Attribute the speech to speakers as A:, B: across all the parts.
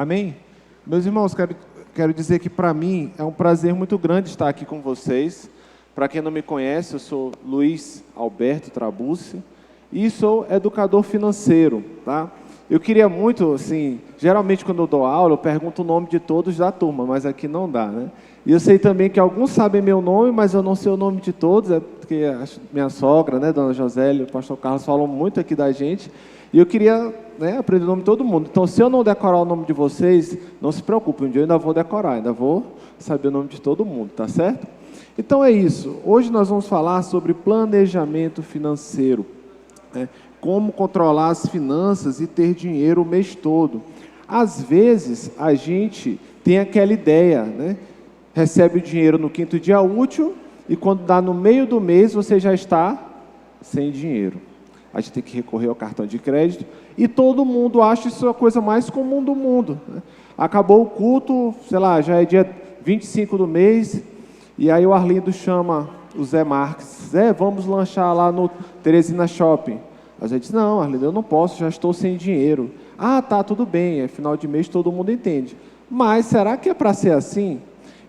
A: Amém? Meus irmãos, quero dizer que para mim é um prazer muito grande estar aqui com vocês. Para quem não me conhece, eu sou Luiz Alberto Trabucci e sou educador financeiro, tá? Eu queria muito, assim, geralmente quando eu dou aula, eu pergunto o nome de todos da turma, mas aqui não dá, né? E eu sei também que alguns sabem meu nome, mas eu não sei o nome de todos, é porque minha sogra, né, Dona Josélia, o pastor Carlos falam muito aqui da gente, e eu queria, né, aprender o nome de todo mundo. Então, se eu não decorar o nome de vocês, não se preocupe, um dia eu ainda vou decorar, ainda vou saber o nome de todo mundo, tá certo? Então é isso. Hoje nós vamos falar sobre planejamento financeiro, né? Como controlar as finanças e ter dinheiro o mês todo. Às vezes, a gente tem aquela ideia, né? Recebe o dinheiro no 5º dia útil e quando dá no meio do mês, você já está sem dinheiro. A gente tem que recorrer ao cartão de crédito e todo mundo acha isso a coisa mais comum do mundo, né? Acabou o culto, sei lá, já é dia 25 do mês, e aí o Arlindo chama o Zé Marques. Zé, vamos lanchar lá no Teresina Shopping. A gente diz, não, Arlindo, eu não posso, já estou sem dinheiro. Ah, tá, tudo bem, é final de mês, todo mundo entende. Mas será que é para ser assim?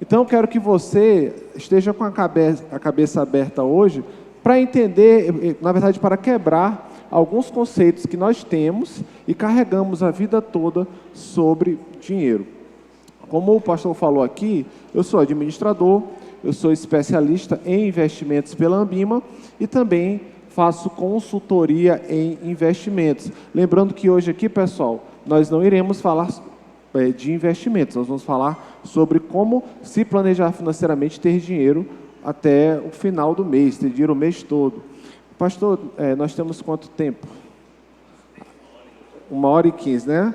A: Então eu quero que você esteja com a cabeça aberta hoje para entender, na verdade, para quebrar alguns conceitos que nós temos e carregamos a vida toda sobre dinheiro. Como o pastor falou aqui, eu sou administrador, eu sou especialista em investimentos pela Ambima e também faço consultoria em investimentos. Lembrando que hoje aqui, pessoal, nós não iremos falar de investimentos, nós vamos falar sobre como se planejar financeiramente, ter dinheiro até o final do mês, ter dinheiro o mês todo. Pastor, nós temos quanto tempo? 1h15, né?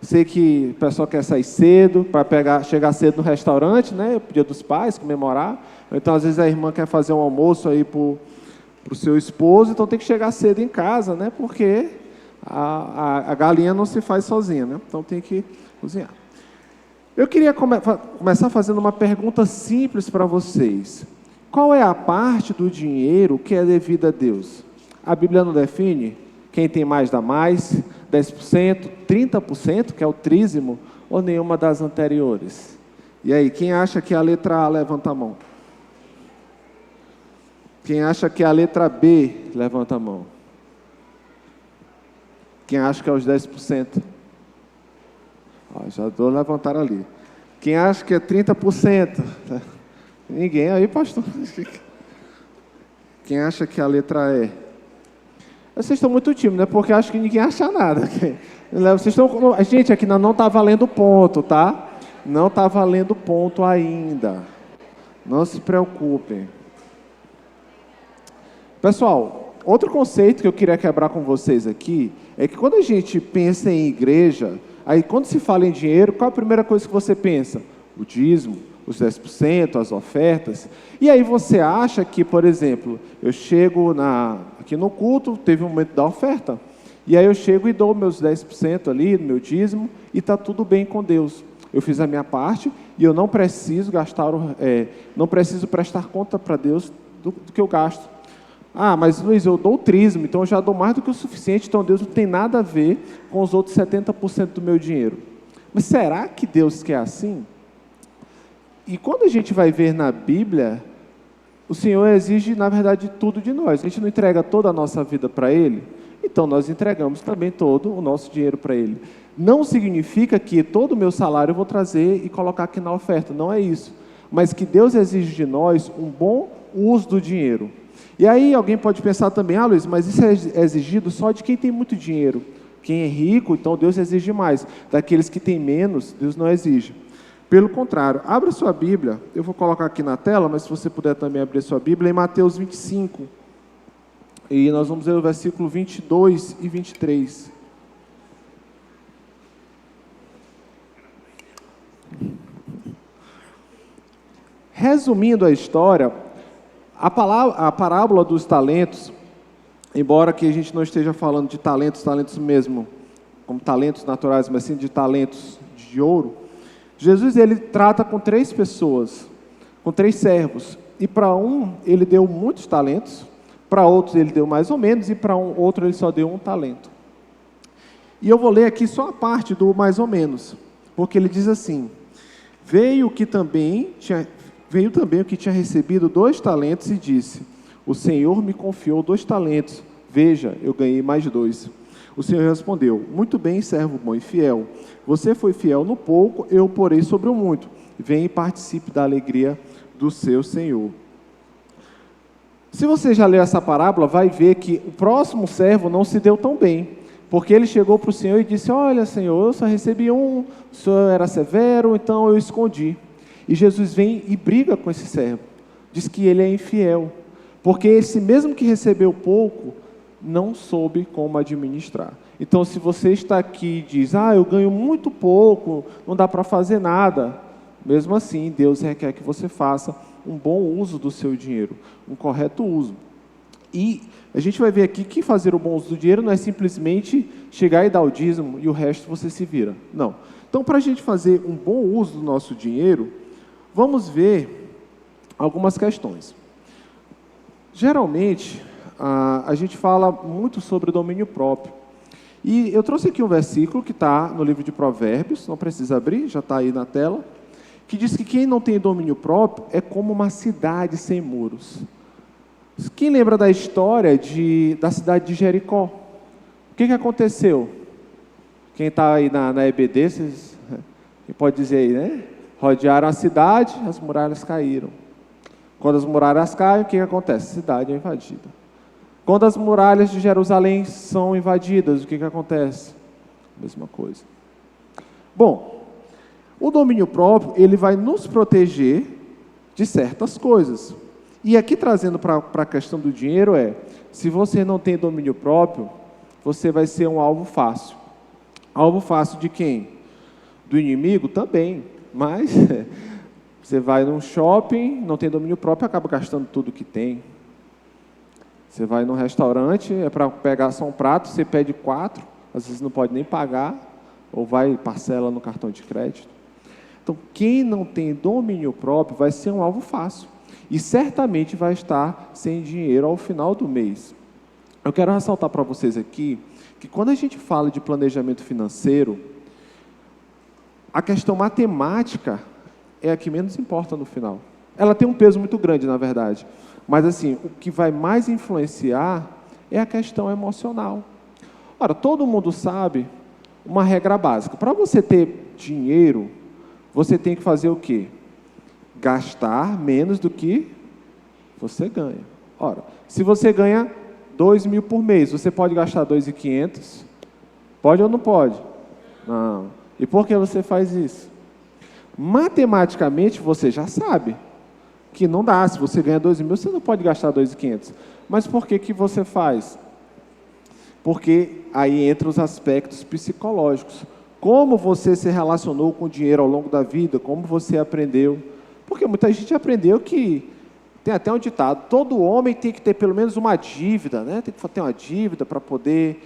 A: Sei que o pessoal quer sair cedo, para chegar cedo no restaurante, né? Dia dos Pais, comemorar. Então, às vezes, a irmã quer fazer um almoço aí para o seu esposo, então tem que chegar cedo em casa, né? Porque a galinha não se faz sozinha, né? Então tem que cozinhar. Eu queria começar fazendo uma pergunta simples para vocês. Qual é a parte do dinheiro que é devida a Deus? A Bíblia não define? Quem tem mais dá mais, 10%, 30%, que é o trízimo, ou nenhuma das anteriores? E aí, quem acha que é a letra A, levanta a mão. Quem acha que é a letra B, levanta a mão. Quem acha que é os 10%? Já dou levantar ali. Quem acha que é 30%? Ninguém aí, pastor. Quem acha que a letra E? Vocês estão muito tímidos, né? Porque acho que ninguém acha nada. Vocês estão... Gente, aqui não está valendo ponto, tá? Não está valendo ponto ainda. Não se preocupem. Pessoal, outro conceito que eu queria quebrar com vocês aqui é que quando a gente pensa em igreja, aí quando se fala em dinheiro, qual a primeira coisa que você pensa? O dízimo, os 10%, as ofertas. E aí você acha que, por exemplo, eu chego aqui no culto, teve um momento da oferta, e aí eu chego e dou meus 10% ali, meu dízimo, e está tudo bem com Deus. Eu fiz a minha parte e eu não preciso não preciso prestar conta para Deus do que eu gasto. Ah, mas Luiz, eu dou o trízimo, então eu já dou mais do que o suficiente, então Deus não tem nada a ver com os outros 70% do meu dinheiro. Mas será que Deus quer assim? E quando a gente vai ver na Bíblia, o Senhor exige, na verdade, tudo de nós. A gente não entrega toda a nossa vida para Ele, então nós entregamos também todo o nosso dinheiro para Ele. Não significa que todo o meu salário eu vou trazer e colocar aqui na oferta, não é isso. Mas que Deus exige de nós um bom uso do dinheiro. E aí alguém pode pensar também, Luiz, mas isso é exigido só de quem tem muito dinheiro. Quem é rico, então Deus exige mais. Daqueles que têm menos, Deus não exige. Pelo contrário, abra sua Bíblia, eu vou colocar aqui na tela, mas se você puder também abrir sua Bíblia, em Mateus 25. E nós vamos ler o versículo 22 e 23. Resumindo a história, a parábola dos talentos, embora que a gente não esteja falando de talentos mesmo, como talentos naturais, mas sim de talentos de ouro, Jesus ele trata com 3 pessoas, com 3 servos, e para um ele deu muitos talentos, para outros ele deu mais ou menos, e para outro ele só deu 1 talento. E eu vou ler aqui só a parte do mais ou menos, porque ele diz assim: veio também o que tinha recebido 2 talentos e disse: o Senhor me confiou 2 talentos, veja, eu ganhei mais 2. O Senhor respondeu: muito bem, servo bom e fiel, você foi fiel no pouco, eu o porei sobre o muito, venha e participe da alegria do seu Senhor. Se você já leu essa parábola, vai ver que o próximo servo não se deu tão bem, porque ele chegou para o Senhor e disse: olha, Senhor, eu só recebi um, o Senhor era severo, então eu escondi. E Jesus vem e briga com esse servo, diz que ele é infiel, porque esse mesmo que recebeu pouco, não soube como administrar. Então, se você está aqui e diz: eu ganho muito pouco, não dá para fazer nada, mesmo assim, Deus requer que você faça um bom uso do seu dinheiro, um correto uso. E a gente vai ver aqui que fazer o bom uso do dinheiro não é simplesmente chegar e dar o dízimo e o resto você se vira. Não. Então, para a gente fazer um bom uso do nosso dinheiro, vamos ver algumas questões. Geralmente, a gente fala muito sobre domínio próprio. E eu trouxe aqui um versículo que está no livro de Provérbios, não precisa abrir, já está aí na tela, que diz que quem não tem domínio próprio é como uma cidade sem muros. Quem lembra da história da cidade de Jericó? O que aconteceu? Quem está aí na EBD, quem pode dizer aí, né? Rodearam a cidade, as muralhas caíram. Quando as muralhas caem, o que acontece? A cidade é invadida. Quando as muralhas de Jerusalém são invadidas, o que acontece? Mesma coisa. Bom, o domínio próprio, ele vai nos proteger de certas coisas. E aqui trazendo para a questão do dinheiro se você não tem domínio próprio, você vai ser um alvo fácil. Alvo fácil de quem? Do inimigo? Também. Mas você vai num shopping, não tem domínio próprio, acaba gastando tudo que tem. Você vai num restaurante, é para pegar só um prato, você pede 4, às vezes não pode nem pagar, ou vai parcela no cartão de crédito. Então, quem não tem domínio próprio vai ser um alvo fácil. E certamente vai estar sem dinheiro ao final do mês. Eu quero ressaltar para vocês aqui, que quando a gente fala de planejamento financeiro, a questão matemática é a que menos importa no final. Ela tem um peso muito grande, na verdade. Mas, assim, o que vai mais influenciar é a questão emocional. Ora, todo mundo sabe uma regra básica. Para você ter dinheiro, você tem que fazer o quê? Gastar menos do que você ganha. Ora, se você ganha 2.000 por mês, você pode gastar 2.500? Pode ou não pode? Não. E por que você faz isso? Matematicamente, você já sabe que não dá. Se você ganha 2.000, você não pode gastar 2.500. Mas por que você faz? Porque aí entram os aspectos psicológicos. Como você se relacionou com o dinheiro ao longo da vida, como você aprendeu. Porque muita gente aprendeu que, tem até um ditado, todo homem tem que ter pelo menos uma dívida, né? Tem que ter uma dívida para poder,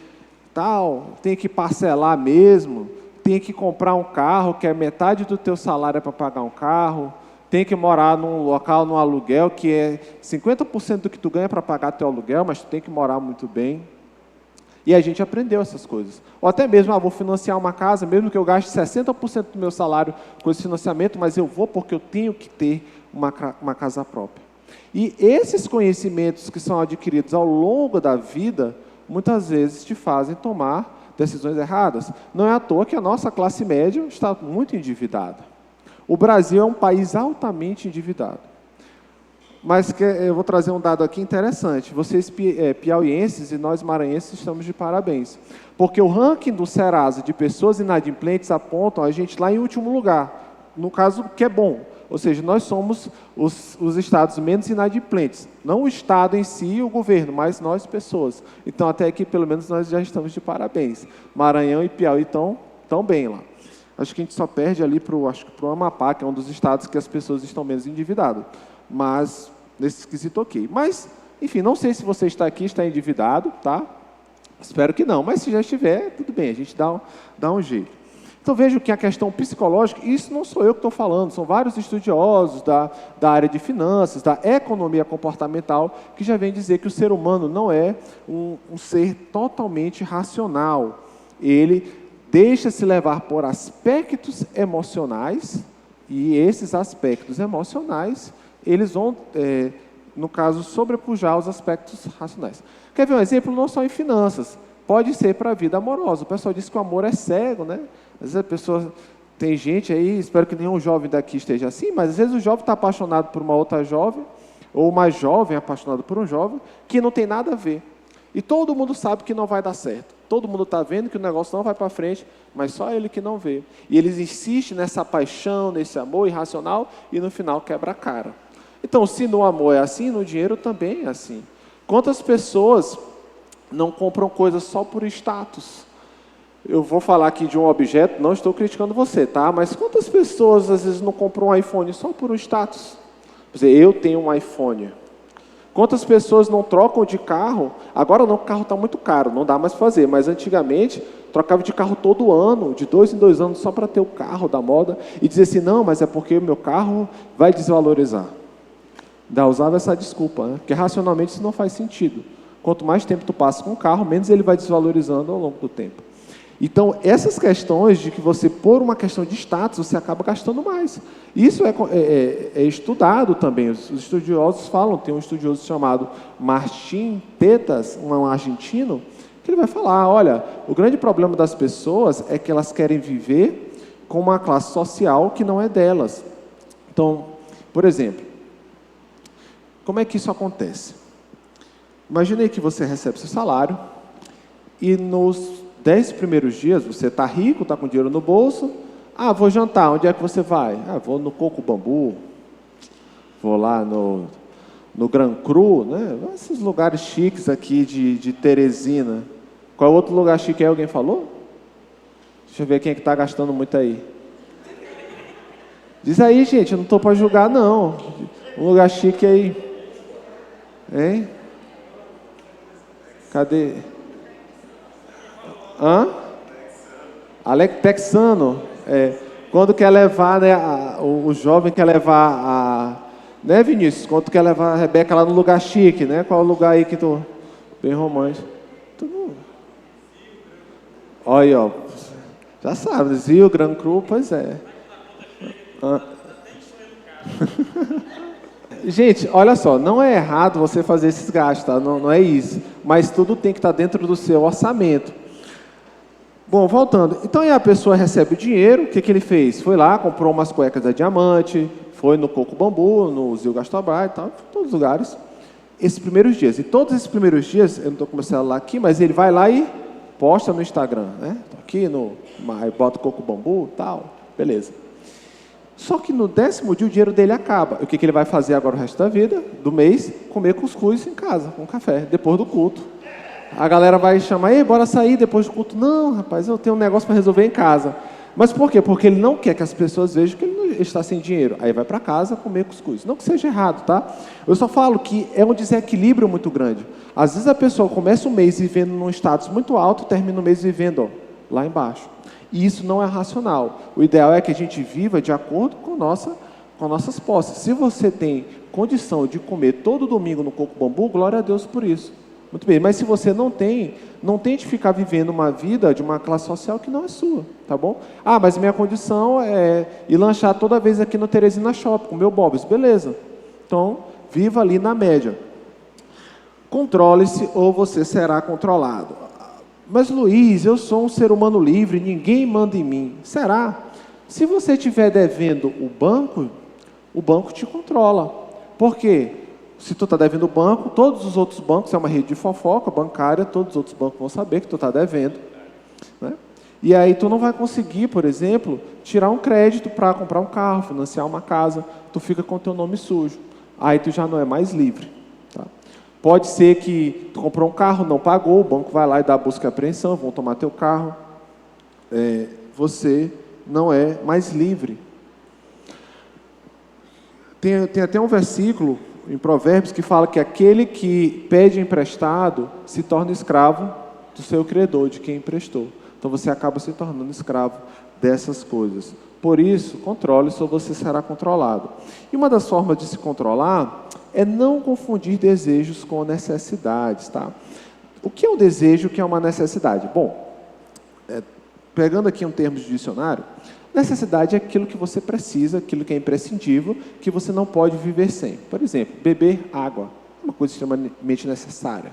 A: tem que parcelar mesmo, tem que comprar um carro, que é metade do teu salário para pagar um carro, tem que morar num local, num aluguel, que é 50% do que tu ganha para pagar teu aluguel, mas tu tem que morar muito bem. E a gente aprendeu essas coisas. Ou até mesmo, vou financiar uma casa, mesmo que eu gaste 60% do meu salário com esse financiamento, mas eu vou porque eu tenho que ter uma casa própria. E esses conhecimentos que são adquiridos ao longo da vida, muitas vezes te fazem tomar decisões erradas. Não é à toa que a nossa classe média está muito endividada. O Brasil é um país altamente endividado. Mas eu vou trazer um dado aqui interessante. Vocês piauienses e nós maranhenses estamos de parabéns. Porque o ranking do Serasa de pessoas inadimplentes apontam a gente lá em último lugar. No caso, que é bom. Ou seja, nós somos os estados menos inadimplentes. Não o estado em si e o governo, mas nós, pessoas. Então, até aqui, pelo menos, nós já estamos de parabéns. Maranhão e Piauí estão bem lá. Acho que a gente só perde ali para o Amapá, que é um dos estados que as pessoas estão menos endividadas. Mas, nesse esquisito, ok. Mas, enfim, não sei se você está endividado, tá? Espero que não, mas se já estiver, tudo bem, a gente dá um jeito. Então, vejo que a questão psicológica, isso não sou eu que estou falando, são vários estudiosos da área de finanças, da economia comportamental, que já vem dizer que o ser humano não é um ser totalmente racional. Ele deixa-se levar por aspectos emocionais, e esses aspectos emocionais, eles vão, no caso, sobrepujar os aspectos racionais. Quer ver um exemplo? Não só em finanças, pode ser para a vida amorosa. O pessoal diz que o amor é cego, né? Às vezes a pessoa, tem gente aí, espero que nenhum jovem daqui esteja assim, mas às vezes o jovem está apaixonado por uma outra jovem, ou uma jovem apaixonada por um jovem, que não tem nada a ver. E todo mundo sabe que não vai dar certo. Todo mundo está vendo que o negócio não vai para frente, mas só ele que não vê. E eles insistem nessa paixão, nesse amor irracional, e no final quebra a cara. Então, se no amor é assim, no dinheiro também é assim. Quantas pessoas não compram coisas só por status? Eu vou falar aqui de um objeto, não estou criticando você, tá? Mas quantas pessoas às vezes não compram um iPhone só por um status? Quer dizer, eu tenho um iPhone. Quantas pessoas não trocam de carro? Agora não, o carro está muito caro, não dá mais para fazer. Mas antigamente, trocava de carro todo ano, de 2 em 2 anos, só para ter o carro da moda. E dizia assim, não, mas é porque o meu carro vai desvalorizar. Ainda usava essa desculpa, né? Porque racionalmente isso não faz sentido. Quanto mais tempo tu passa com o carro, menos ele vai desvalorizando ao longo do tempo. Então, essas questões de que você, por uma questão de status, você acaba gastando mais. Isso é estudado também. Os estudiosos falam, tem um estudioso chamado Martin Tetas, um argentino, que ele vai falar, olha, o grande problema das pessoas é que elas querem viver com uma classe social que não é delas. Então, por exemplo, como é que isso acontece? Imagine que você recebe seu salário e nos 10 primeiros dias, você está rico, está com dinheiro no bolso. Ah, vou jantar, onde é que você vai? Ah, vou no Coco Bambu, vou lá no Gran Cru, né? Esses lugares chiques aqui de Teresina. Qual outro lugar chique é? Alguém falou? Deixa eu ver quem é que está gastando muito aí. Diz aí, gente, eu não estou para julgar, não. Um lugar chique aí. Hein? Cadê? Texano. Quando quer levar, né, o jovem quer levar a... Né, Vinícius? Quando quer levar a Rebeca lá no lugar chique, né? Qual é o lugar aí que tu... Bem romântico. Olha aí, ó. Já sabe, Zio, Gran Cru, pois é. Gente, olha só, não é errado você fazer esses gastos, tá? Não é isso. Mas tudo tem que estar dentro do seu orçamento. Bom, voltando. Então, aí a pessoa recebe o dinheiro, o que ele fez? Foi lá, comprou umas cuecas da Diamante, foi no Coco Bambu, no Zil Gastrobar e tal, em todos os lugares. Esses primeiros dias. E todos esses primeiros dias, eu não estou com o meu celular aqui, mas ele vai lá e posta no Instagram, né? Tô aqui bota o Coco Bambu e tal, beleza. Só que no 10º dia o dinheiro dele acaba. O que ele vai fazer agora o resto da vida, do mês? Comer cuscuz em casa, com café, depois do culto. A galera vai chamar, ei, bora sair depois do culto. Não, rapaz, eu tenho um negócio para resolver em casa. Mas por quê? Porque ele não quer que as pessoas vejam que ele não está sem dinheiro. Aí vai para casa comer cuscuz. Não que seja errado, tá? Eu só falo que é um desequilíbrio muito grande. Às vezes a pessoa começa o mês vivendo num status muito alto, termina o mês vivendo lá embaixo. E isso não é racional. O ideal é que a gente viva de acordo com nossas posses. Se você tem condição de comer todo domingo no Coco Bambu, glória a Deus por isso. Muito bem, mas se você não tem, não tente ficar vivendo uma vida de uma classe social que não é sua, tá bom? Ah, mas minha condição é ir lanchar toda vez aqui no Teresina Shopping, com o meu Bob's, beleza. Então, viva ali na média. Controle-se ou você será controlado. Mas Luiz, eu sou um ser humano livre, ninguém manda em mim. Será? Se você estiver devendo o banco te controla. Por quê? Se tu está devendo o banco, todos os outros bancos, é uma rede de fofoca bancária, todos os outros bancos vão saber que tu está devendo. Né? E aí tu não vai conseguir, por exemplo, tirar um crédito para comprar um carro, financiar uma casa, tu fica com o teu nome sujo. Aí tu já não é mais livre. Tá? Pode ser que tu comprou um carro, não pagou, o banco vai lá e dá busca e apreensão, vão tomar teu carro. Você não é mais livre. Tem até um versículo em Provérbios que fala que aquele que pede emprestado se torna escravo do seu credor, de quem emprestou. Então você acaba se tornando escravo dessas coisas. Por isso, controle-se ou você será controlado. E uma das formas de se controlar é não confundir desejos com necessidades, tá? O que é um desejo, o que é uma necessidade? Bom, pegando aqui um termo de dicionário, necessidade é aquilo que você precisa, aquilo que é imprescindível, que você não pode viver sem. Por exemplo, beber água, é uma coisa extremamente necessária.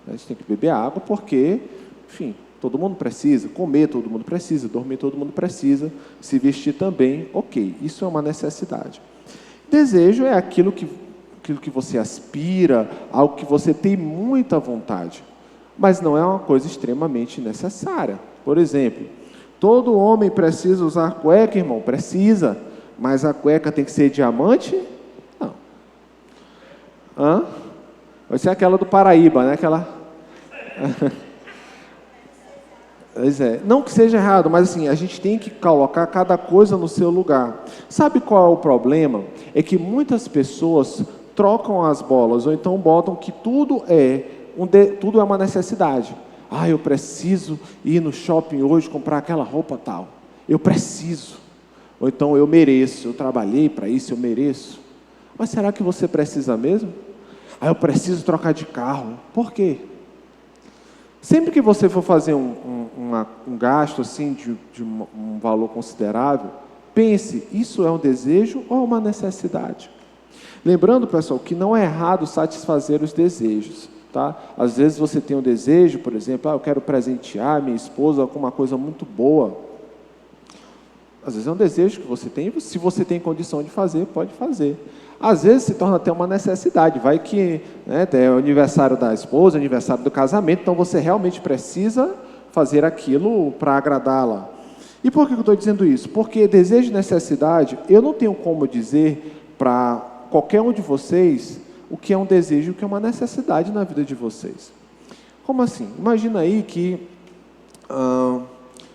A: A gente tem que beber água porque, enfim, todo mundo precisa, comer todo mundo precisa, dormir todo mundo precisa, se vestir também, ok, isso é uma necessidade. Desejo é aquilo que você aspira, algo que você tem muita vontade, mas não é uma coisa extremamente necessária. Por exemplo, todo homem precisa usar cueca, irmão? Precisa, mas a cueca tem que ser diamante? Não. Vai ser aquela do Paraíba, né? Aquela... Pois é. Não que seja errado, mas assim, a gente tem que colocar cada coisa no seu lugar. Sabe qual é o problema? É que muitas pessoas trocam as bolas, ou então botam que tudo é uma necessidade. Eu preciso ir no shopping hoje comprar aquela roupa tal. Eu preciso. Ou então eu mereço, eu trabalhei para isso, eu mereço. Mas será que você precisa mesmo? Eu preciso trocar de carro. Por quê? Sempre que você for fazer um gasto assim de um valor considerável, pense, isso é um desejo ou uma necessidade? Lembrando, pessoal, que não é errado satisfazer os desejos. Tá? Às vezes você tem um desejo, por exemplo, eu quero presentear minha esposa com uma coisa muito boa. Às vezes é um desejo que você tem, se você tem condição de fazer, pode fazer. Às vezes se torna até uma necessidade, vai que é o aniversário da esposa, aniversário do casamento, então você realmente precisa fazer aquilo para agradá-la. E por que eu estou dizendo isso? Porque desejo e necessidade, eu não tenho como dizer para qualquer um de vocês o que é um desejo e o que é uma necessidade na vida de vocês. Como assim? Imagina aí que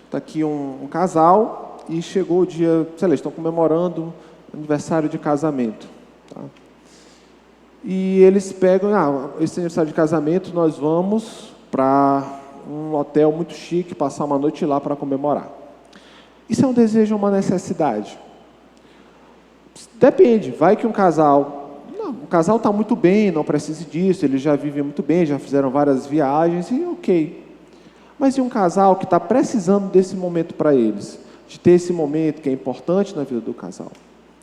A: está aqui um casal e chegou o dia, sei lá, estão comemorando o aniversário de casamento. Tá? E eles pegam, esse aniversário de casamento nós vamos para um hotel muito chique, passar uma noite lá para comemorar. Isso é um desejo ou uma necessidade? Depende, vai que o casal está muito bem, não precisa disso, eles já vivem muito bem, já fizeram várias viagens e ok. Mas e um casal que está precisando desse momento para eles? De ter esse momento que é importante na vida do casal.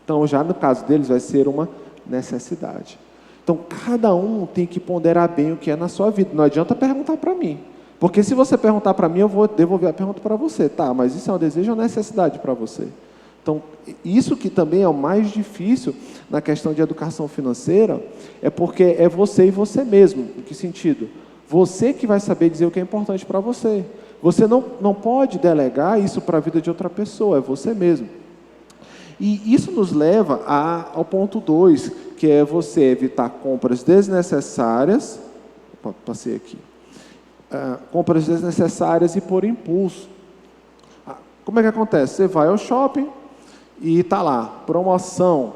A: Então, já no caso deles, vai ser uma necessidade. Então, cada um tem que ponderar bem o que é na sua vida. Não adianta perguntar para mim. Porque se você perguntar para mim, eu vou devolver a pergunta para você. Tá, mas isso é um desejo ou necessidade para você? Então, isso que também é o mais difícil na questão de educação financeira, é porque é você e você mesmo. Em que sentido? Você que vai saber dizer o que é importante para você. Você não pode delegar isso para a vida de outra pessoa, é você mesmo. E isso nos leva ao ponto 2, que é você evitar compras desnecessárias, passei aqui, compras desnecessárias e por impulso. Como é que acontece? Você vai ao shopping e está lá, promoção,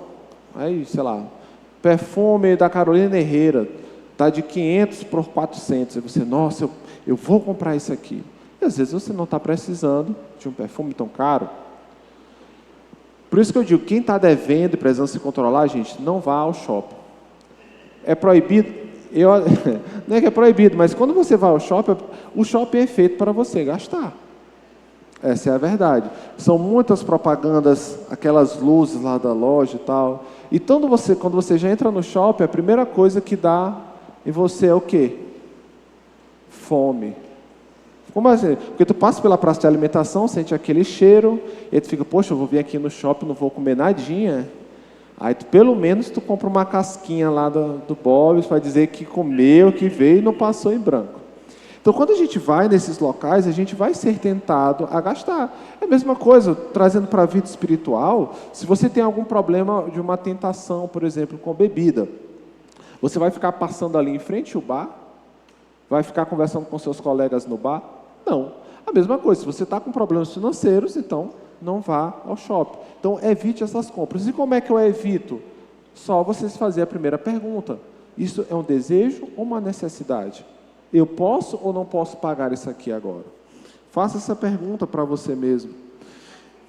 A: aí, sei lá, perfume da Carolina Herrera, está de 500 por 400, aí você, nossa, eu vou comprar isso aqui. E às vezes você não está precisando de um perfume tão caro. Por isso que eu digo, quem está devendo e precisando se controlar, gente, não vá ao shopping. É proibido, não é que é proibido, mas quando você vai ao shopping, o shopping é feito para você gastar. Essa é a verdade. São muitas propagandas, aquelas luzes lá da loja e tal. Então, quando você já entra no shopping, a primeira coisa que dá em você é o quê? Fome. Como assim? Porque tu passa pela praça de alimentação, sente aquele cheiro, e tu fica, poxa, eu vou vir aqui no shopping, não vou comer nadinha. Aí pelo menos tu compra uma casquinha lá do Bob's para dizer que comeu, que veio e não passou em branco. Então, quando a gente vai nesses locais, a gente vai ser tentado a gastar. É a mesma coisa, trazendo para a vida espiritual, se você tem algum problema de uma tentação, por exemplo, com bebida, você vai ficar passando ali em frente ao bar? Vai ficar conversando com seus colegas no bar? Não. A mesma coisa, se você está com problemas financeiros, então não vá ao shopping. Então, evite essas compras. E como é que eu evito? Só você se fazer a primeira pergunta. Isso é um desejo ou uma necessidade? Eu posso ou não posso pagar isso aqui agora? Faça essa pergunta para você mesmo.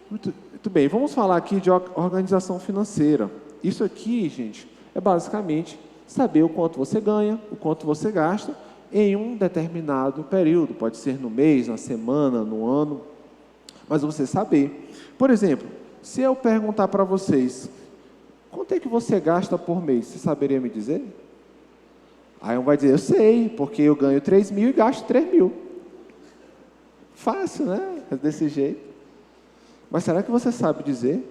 A: Muito bem, vamos falar aqui de organização financeira. Isso aqui, gente, é basicamente saber o quanto você ganha, o quanto você gasta em um determinado período. Pode ser no mês, na semana, no ano. mas você saber. Por exemplo, se eu perguntar para vocês, quanto é que você gasta por mês? Você saberia me dizer? Aí um vai dizer, eu sei, porque eu ganho 3.000 e gasto 3.000. Fácil, né? É desse jeito. Mas será que você sabe dizer?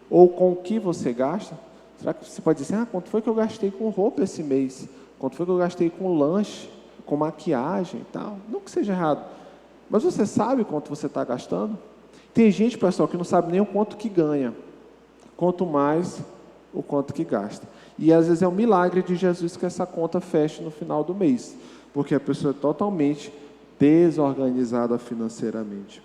A: Ou com o que você gasta? Será que você pode dizer, quanto foi que eu gastei com roupa esse mês? Quanto foi que eu gastei com lanche, com maquiagem e tal? Não que seja errado. Mas você sabe quanto você está gastando? Tem gente, pessoal, que não sabe nem o quanto que ganha. Quanto mais, o quanto que gasta. E às vezes é um milagre de Jesus que essa conta feche no final do mês. Porque a pessoa é totalmente desorganizada financeiramente.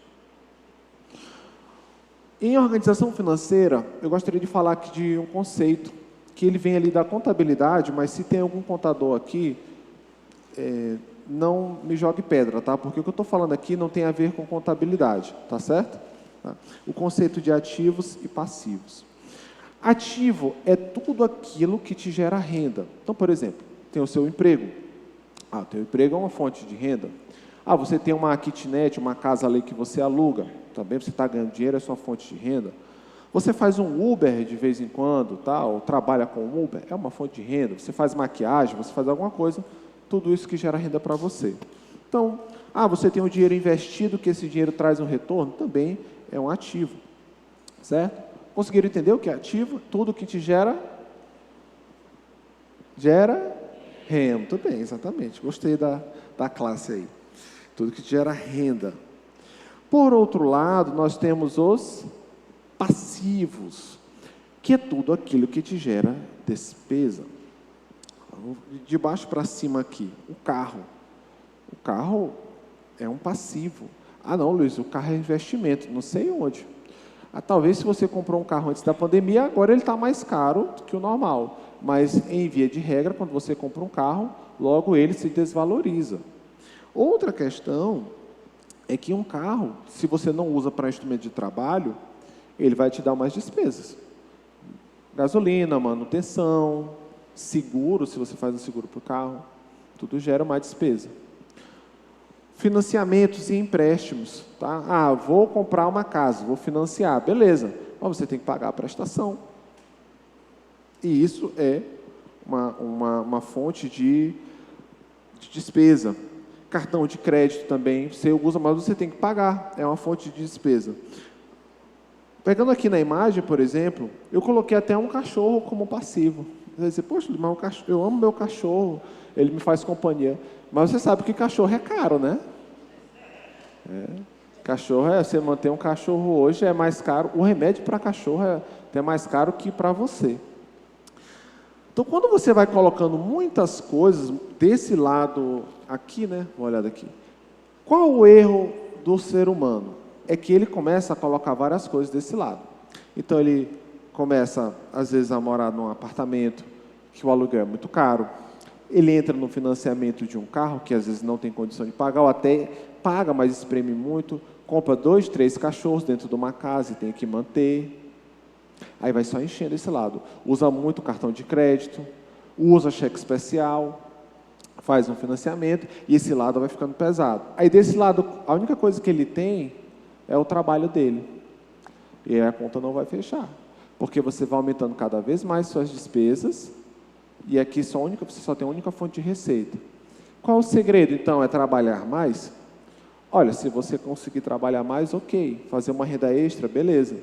A: Em organização financeira, eu gostaria de falar aqui de um conceito, que ele vem ali da contabilidade, mas se tem algum contador aqui, não me jogue pedra, tá? Porque o que eu estou falando aqui não tem a ver com contabilidade, tá certo? Tá? O conceito de ativos e passivos. Ativo é tudo aquilo que te gera renda. Então, por exemplo, tem o seu emprego. O teu emprego é uma fonte de renda. Você tem uma kitnet, uma casa ali que você aluga. Também você está ganhando dinheiro, é sua fonte de renda. Você faz um Uber de vez em quando, ou trabalha com Uber, é uma fonte de renda. Você faz maquiagem, você faz alguma coisa, tudo isso que gera renda para você. Então, você tem um dinheiro investido, que esse dinheiro traz um retorno, também é um ativo. Certo? Conseguiram entender o que é ativo? Tudo que te gera renda. Tudo bem, exatamente. Gostei da classe aí. Tudo que te gera renda. Por outro lado, nós temos os passivos, que é tudo aquilo que te gera despesa. De baixo para cima aqui, o carro. O carro é um passivo. Não, Luiz, o carro é investimento, não sei onde. Talvez se você comprou um carro antes da pandemia, agora ele está mais caro do que o normal. Mas, em via de regra, quando você compra um carro, logo ele se desvaloriza. Outra questão é que um carro, se você não usa para instrumento de trabalho, ele vai te dar mais despesas. Gasolina, manutenção, seguro, se você faz um seguro para o carro, tudo gera mais despesa. Financiamentos e empréstimos. Tá? Vou comprar uma casa, vou financiar, beleza. Mas você tem que pagar a prestação. E isso é uma fonte de despesa. Cartão de crédito também, você usa, mas você tem que pagar, é uma fonte de despesa. Pegando aqui na imagem, por exemplo, eu coloquei até um cachorro como passivo. Você vai dizer, poxa, mas eu amo meu cachorro, ele me faz companhia. Mas você sabe que cachorro é caro, né? Cachorro, você manter um cachorro hoje é mais caro, o remédio para cachorro é até mais caro que para você. Então, quando você vai colocando muitas coisas desse lado aqui, né? Vou olhar daqui. Qual o erro do ser humano? É que ele começa a colocar várias coisas desse lado. Então, ele começa, às vezes, a morar num apartamento que o aluguel é muito caro. Ele entra no financiamento de um carro que, às vezes, não tem condição de pagar, ou até paga, mas espreme muito. Compra 2, 3 cachorros dentro de uma casa e tem que manter. Aí vai só enchendo esse lado. Usa muito cartão de crédito, usa cheque especial, faz um financiamento e esse lado vai ficando pesado. Aí desse lado, a única coisa que ele tem é o trabalho dele. E aí a conta não vai fechar. Porque você vai aumentando cada vez mais suas despesas e aqui você só tem uma única fonte de receita. Qual o segredo, então? É trabalhar mais? Olha, se você conseguir trabalhar mais, ok. Fazer uma renda extra, beleza.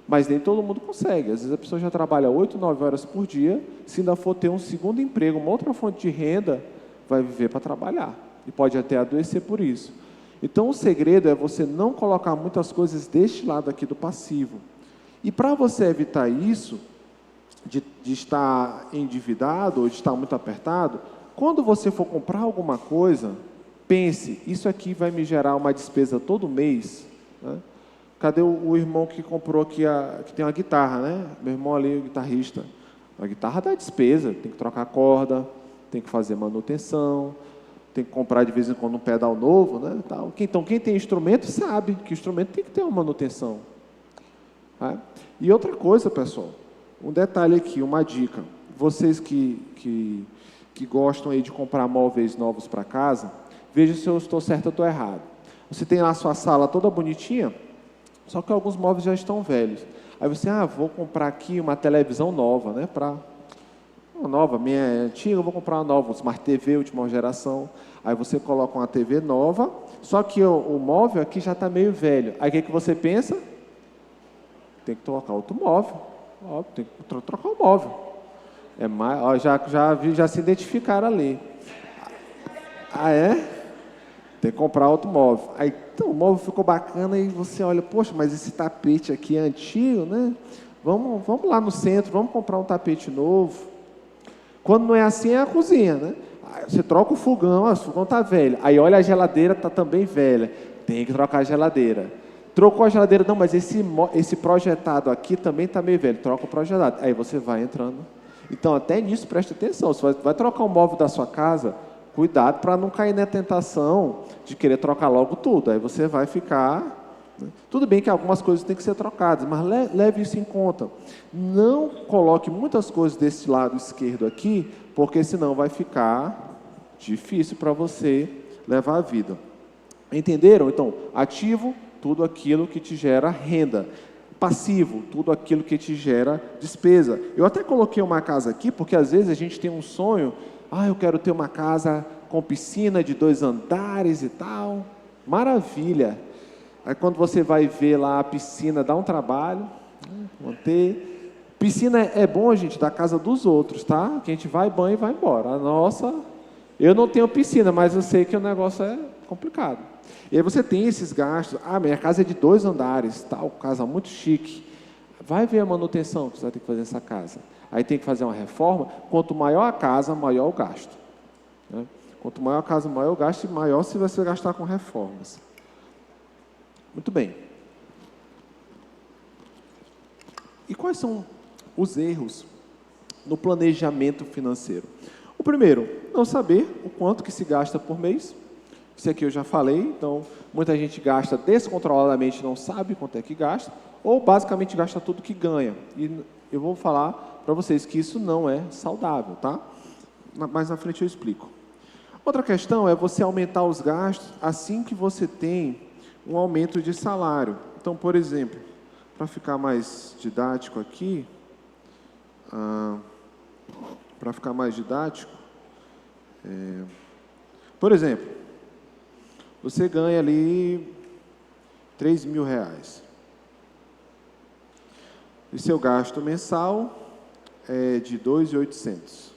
A: Mas nem todo mundo consegue. Às vezes a pessoa já trabalha 8, 9 horas por dia, se ainda for ter um segundo emprego, uma outra fonte de renda, vai viver para trabalhar. E pode até adoecer por isso. Então o segredo é você não colocar muitas coisas deste lado aqui do passivo. E para você evitar isso, de estar endividado ou de estar muito apertado, quando você for comprar alguma coisa, pense, isso aqui vai me gerar uma despesa todo mês, né? Cadê o irmão que comprou aqui, que tem uma guitarra, né? Meu irmão ali, o guitarrista. A guitarra dá despesa, tem que trocar a corda, tem que fazer manutenção, tem que comprar de vez em quando um pedal novo, né? Então, quem tem instrumento sabe que o instrumento tem que ter uma manutenção. Tá? E outra coisa, pessoal, um detalhe aqui, uma dica. Vocês que gostam aí de comprar móveis novos para casa, veja se eu estou certo ou estou errado. Você tem lá a sua sala toda bonitinha, Só que alguns móveis já estão velhos. Aí você, vou comprar aqui uma televisão nova, né? Uma nova, minha é antiga, eu vou comprar uma nova, uma Smart TV, última geração. Aí você coloca uma TV nova, só que o móvel aqui já está meio velho. Aí o que você pensa? Tem que trocar outro móvel. Ó, tem que trocar o móvel. Já se identificaram ali. Ah, é? Tem que comprar outro móvel. Aí, então, o móvel ficou bacana e você olha, poxa, mas esse tapete aqui é antigo, né? Vamos lá no centro, vamos comprar um tapete novo. Quando não é assim, é a cozinha, né? Aí você troca o fogão está velho. Aí olha, a geladeira está também velha. Tem que trocar a geladeira. Trocou a geladeira, não, mas esse projetado aqui também está meio velho. Troca o projetado. Aí você vai entrando. Então, até nisso, preste atenção. Você vai trocar um móvel da sua casa, cuidado para não cair na tentação de querer trocar logo tudo. Aí você vai ficar... Né? Tudo bem que algumas coisas têm que ser trocadas, mas leve isso em conta. Não coloque muitas coisas desse lado esquerdo aqui, porque senão vai ficar difícil para você levar a vida. Entenderam? Então, ativo, tudo aquilo que te gera renda. Passivo, tudo aquilo que te gera despesa. Eu até coloquei uma casa aqui, porque às vezes a gente tem um sonho, eu quero ter uma casa com piscina de 2 andares e tal. Maravilha! Aí quando você vai ver lá a piscina, dá um trabalho, manter. Piscina é bom, gente, da casa dos outros, tá? Que a gente vai, banho e vai embora. A nossa, eu não tenho piscina, mas eu sei que o negócio é complicado. E aí você tem esses gastos. Minha casa é de 2 andares, tal, casa muito chique. Vai ver a manutenção que você vai ter que fazer nessa casa. Aí tem que fazer uma reforma. Quanto maior a casa, maior o gasto. Né? Quanto maior a casa, maior o gasto e maior se você gastar com reformas. Muito bem. E quais são os erros no planejamento financeiro? O primeiro, não saber o quanto que se gasta por mês. Isso aqui eu já falei, então muita gente gasta descontroladamente, não sabe quanto é que gasta, ou basicamente gasta tudo que ganha. E eu vou falar para vocês que isso não é saudável, tá? Mais na frente eu explico. Outra questão é você aumentar os gastos assim que você tem um aumento de salário. Então, por exemplo, para ficar mais didático aqui, por exemplo, você ganha ali R$3.000. E seu gasto mensal é de 2.800.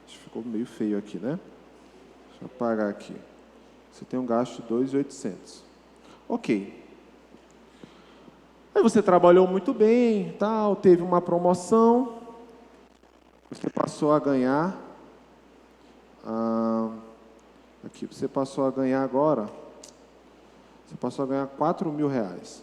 A: Ficou meio feio aqui, né? Deixa eu apagar aqui. Você tem um gasto de 2.800. Ok. Aí você trabalhou muito bem, tal, teve uma promoção, você passou a ganhar, aqui, você passou a ganhar agora, você passou a ganhar R$4.000.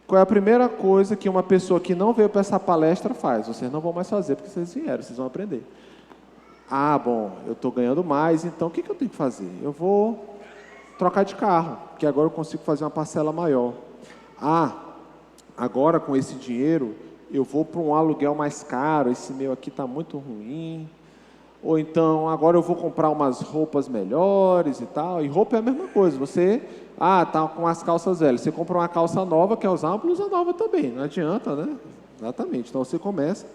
A: Qual é a primeira coisa que uma pessoa que não veio para essa palestra faz? Vocês não vão mais fazer porque vocês vieram, vocês vão aprender. Bom, eu estou ganhando mais, então o que eu tenho que fazer? Eu vou trocar de carro, que agora eu consigo fazer uma parcela maior. Agora com esse dinheiro, eu vou para um aluguel mais caro, esse meu aqui está muito ruim. Ou então, agora eu vou comprar umas roupas melhores e tal. E roupa é a mesma coisa, você, tá com as calças velhas, você compra uma calça nova, quer usar uma blusa nova também, não adianta, né? Exatamente, então você começa.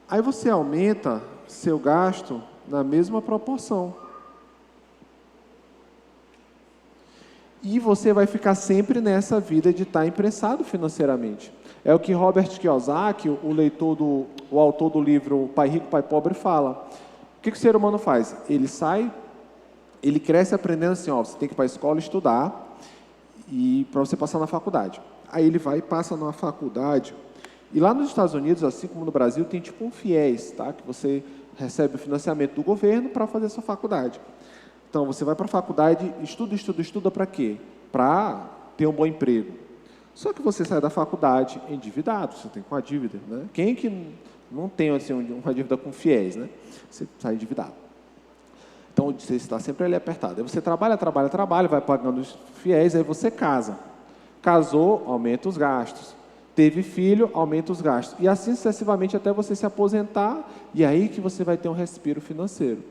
A: Aí você aumenta seu gasto na mesma proporção. E você vai ficar sempre nessa vida de estar imprensado financeiramente. É o que Robert Kiyosaki, o autor do livro Pai Rico, Pai Pobre, fala. O que o ser humano faz? Ele cresce aprendendo assim, você tem que ir para a escola estudar e para você passar na faculdade. Aí ele vai e passa na faculdade. E lá nos Estados Unidos, assim como no Brasil, tem tipo um FIES, tá? Que você recebe o financiamento do governo para fazer a sua faculdade. Então, você vai para a faculdade, estuda para quê? Para ter um bom emprego. Só que você sai da faculdade endividado, você tem com a dívida, né? Quem que não tem assim, uma dívida com FIES, né? Você sai endividado. Então, você está sempre ali apertado. Aí você trabalha, vai pagando os FIES, aí você casa. Casou, aumenta os gastos. Teve filho, aumenta os gastos. E assim sucessivamente até você se aposentar, e aí que você vai ter um respiro financeiro.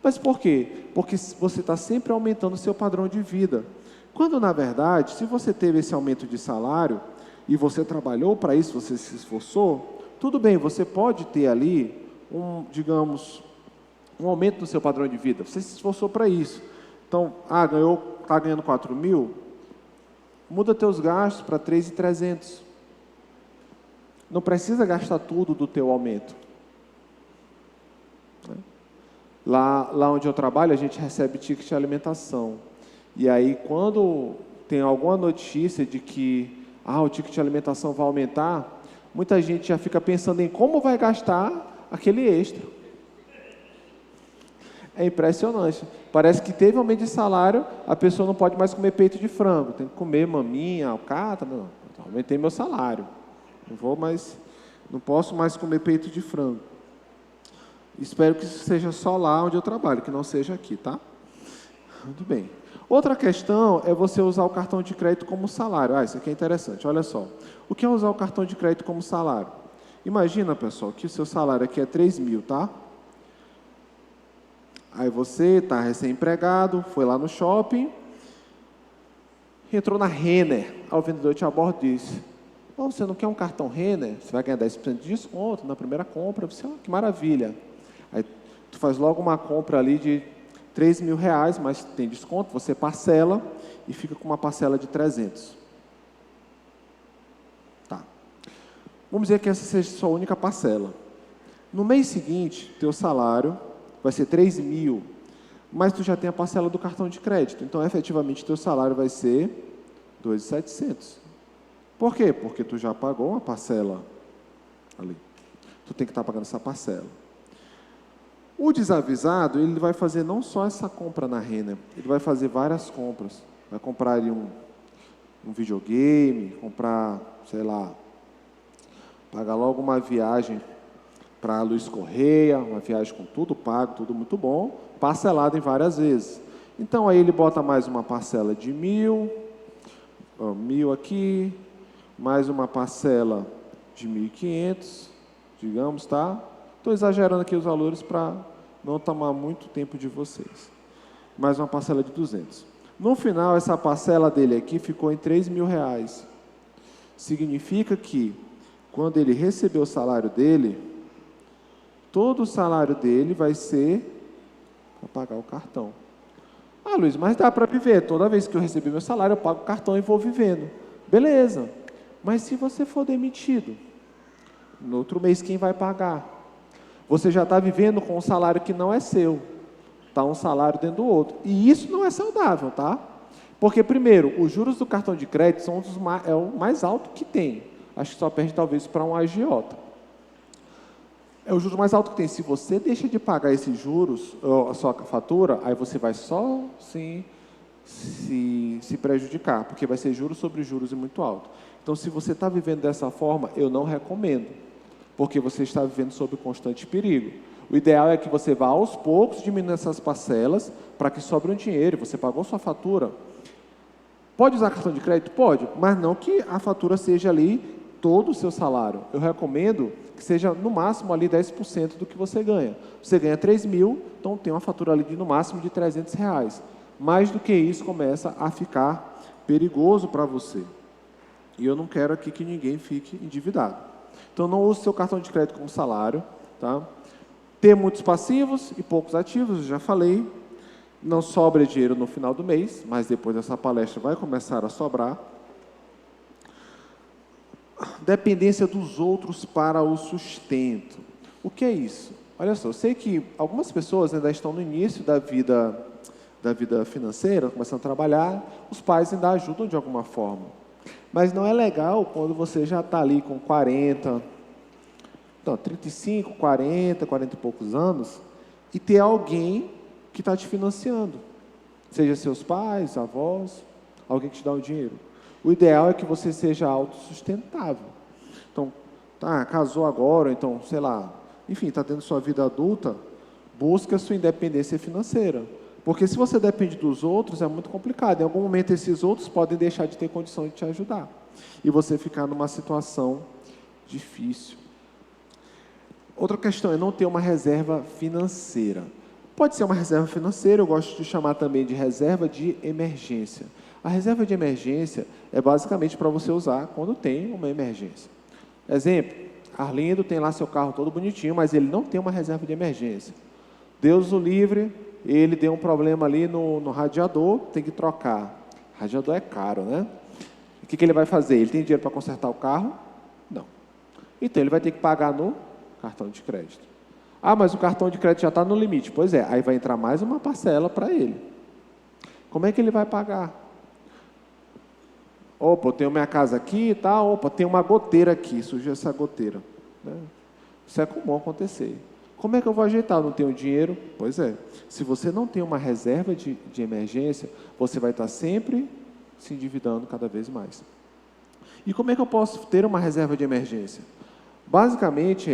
A: Mas por quê? Porque você está sempre aumentando o seu padrão de vida. Quando, na verdade, se você teve esse aumento de salário e você trabalhou para isso, você se esforçou, tudo bem, você pode ter ali digamos, um aumento no seu padrão de vida. Você se esforçou para isso. Então, está ganhando 4 mil, muda teus gastos para 3.300. Não precisa gastar tudo do teu aumento. Lá onde eu trabalho, a gente recebe ticket de alimentação. E aí, quando tem alguma notícia de que o ticket de alimentação vai aumentar, muita gente já fica pensando em como vai gastar aquele extra. É impressionante. Parece que teve aumento de salário, a pessoa não pode mais comer peito de frango, tem que comer maminha, alcatra. Não, aumentei meu salário. Não posso mais comer peito de frango. Espero que isso seja só lá onde eu trabalho, que não seja aqui, tá? Muito bem. Outra questão é você usar o cartão de crédito como salário. Isso aqui é interessante, olha só. O que é usar o cartão de crédito como salário? Imagina, pessoal, que o seu salário aqui é 3 mil, tá? Aí você está recém-empregado, foi lá no shopping, entrou na Renner. Aí o vendedor te aborda e disse: você não quer um cartão Renner? Você vai ganhar 10% de desconto na primeira compra. Você, que maravilha. Aí tu faz logo uma compra ali de 3 mil reais, mas tem desconto, você parcela e fica com uma parcela de 300. Tá. Vamos dizer que essa seja a sua única parcela. No mês seguinte, teu salário vai ser 3 mil, mas tu já tem a parcela do cartão de crédito. Então, efetivamente, teu salário vai ser 2.700. Por quê? Porque tu já pagou uma parcela ali. Tu tem que estar pagando essa parcela. O desavisado, ele vai fazer não só essa compra na Renner, ele vai fazer várias compras. Vai comprar ali um videogame, comprar, sei lá, pagar logo uma viagem para a Luiz Correia, uma viagem com tudo pago, tudo muito bom, parcelado em várias vezes. Então, aí ele bota mais uma parcela de 1.000, 1.000 aqui, mais uma parcela de 1.500, digamos, tá? Estou exagerando aqui os valores para não tomar muito tempo de vocês. Mais uma parcela de 200. No final, essa parcela dele aqui ficou em 3 mil reais. Significa que, quando ele receber o salário dele, todo o salário dele vai ser para pagar o cartão. Luiz, mas dá para viver. Toda vez que eu receber meu salário, eu pago o cartão e vou vivendo. Beleza. Mas se você for demitido, no outro mês quem vai pagar? Você já está vivendo com um salário que não é seu. Está um salário dentro do outro. E isso não é saudável, tá? Porque, primeiro, os juros do cartão de crédito são é o mais alto que tem. Acho que só perde, talvez, para um agiota. É o juro mais alto que tem. Se você deixa de pagar esses juros, a sua fatura, aí você vai só se prejudicar, porque vai ser juros sobre juros e muito alto. Então, se você está vivendo dessa forma, eu não recomendo, porque você está vivendo sob constante perigo. O ideal é que você vá aos poucos diminuindo essas parcelas para que sobre um dinheiro. Você pagou sua fatura. Pode usar cartão de crédito? Pode, mas não que a fatura seja ali todo o seu salário. Eu recomendo que seja no máximo ali 10% do que você ganha. Você ganha 3 mil, então tem uma fatura ali de no máximo de 300 reais. Mais do que isso começa a ficar perigoso para você. E eu não quero aqui que ninguém fique endividado. Então não use seu cartão de crédito como salário, tá? Ter muitos passivos e poucos ativos, eu já falei. Não sobra dinheiro no final do mês, mas depois dessa palestra vai começar a sobrar. Dependência dos outros para o sustento. O que é isso? Olha só, eu sei que algumas pessoas ainda estão no início da vida financeira, começando a trabalhar, os pais ainda ajudam de alguma forma. Mas não é legal quando você já está ali com 35, 40 e poucos anos, e ter alguém que está te financiando. Seja seus pais, avós, alguém que te dá o dinheiro. O ideal é que você seja autossustentável. Então, casou agora, então, sei lá, enfim, está tendo sua vida adulta, busque a sua independência financeira. Porque se você depende dos outros, é muito complicado. Em algum momento, esses outros podem deixar de ter condição de te ajudar. E você ficar numa situação difícil. Outra questão é não ter uma reserva financeira. Pode ser uma reserva financeira, eu gosto de chamar também de reserva de emergência. A reserva de emergência é basicamente para você usar quando tem uma emergência. Exemplo, Arlindo tem lá seu carro todo bonitinho, mas ele não tem uma reserva de emergência. Deus o livre, ele deu um problema ali no radiador, tem que trocar. Radiador é caro, né? O que ele vai fazer? Ele tem dinheiro para consertar o carro? Não. Então ele vai ter que pagar no cartão de crédito. Ah, mas o cartão de crédito já está no limite. Pois é, aí vai entrar mais uma parcela para ele. Como é que ele vai pagar? Opa, eu tenho minha casa aqui e tal, opa, tem uma goteira aqui, surgiu essa goteira. Né? Isso é comum acontecer. Como é que eu vou ajeitar? Eu não tenho dinheiro? Pois é, se você não tem uma reserva de emergência, você vai estar sempre se endividando cada vez mais. E como é que eu posso ter uma reserva de emergência? Basicamente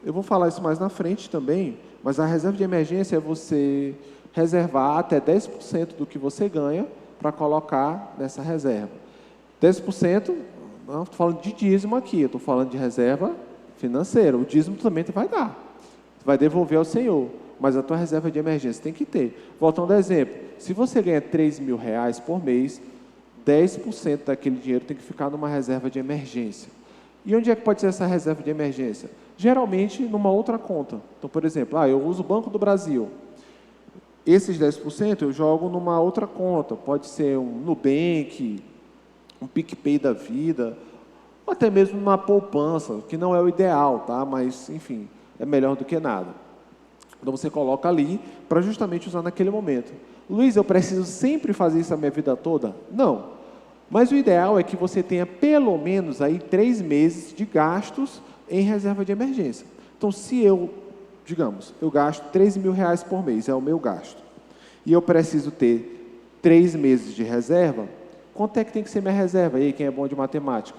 A: eu vou falar isso mais na frente também, mas a reserva de emergência é você reservar até 10% do que você ganha para colocar nessa reserva. 10%, não estou falando de dízimo aqui, eu estou falando de reserva financeira. O dízimo também tu vai dar, tu vai devolver ao Senhor, mas a tua reserva de emergência tem que ter. Voltando ao exemplo, se você ganha R$3.000 por mês, 10% daquele dinheiro tem que ficar numa reserva de emergência. E onde é que pode ser essa reserva de emergência? Geralmente numa outra conta. Então, por exemplo, eu uso o Banco do Brasil. Esses 10% eu jogo numa outra conta, pode ser um Nubank, um PicPay da vida, ou até mesmo numa poupança, que não é o ideal, tá? Mas, enfim, é melhor do que nada. Então você coloca ali para justamente usar naquele momento. Luiz, eu preciso sempre fazer isso a minha vida toda? Não. Mas o ideal é que você tenha pelo menos aí 3 meses de gastos em reserva de emergência. Então, se digamos, eu gasto R$3.000 por mês, é o meu gasto, e eu preciso ter 3 meses de reserva, quanto é que tem que ser minha reserva? E aí, quem é bom de matemática?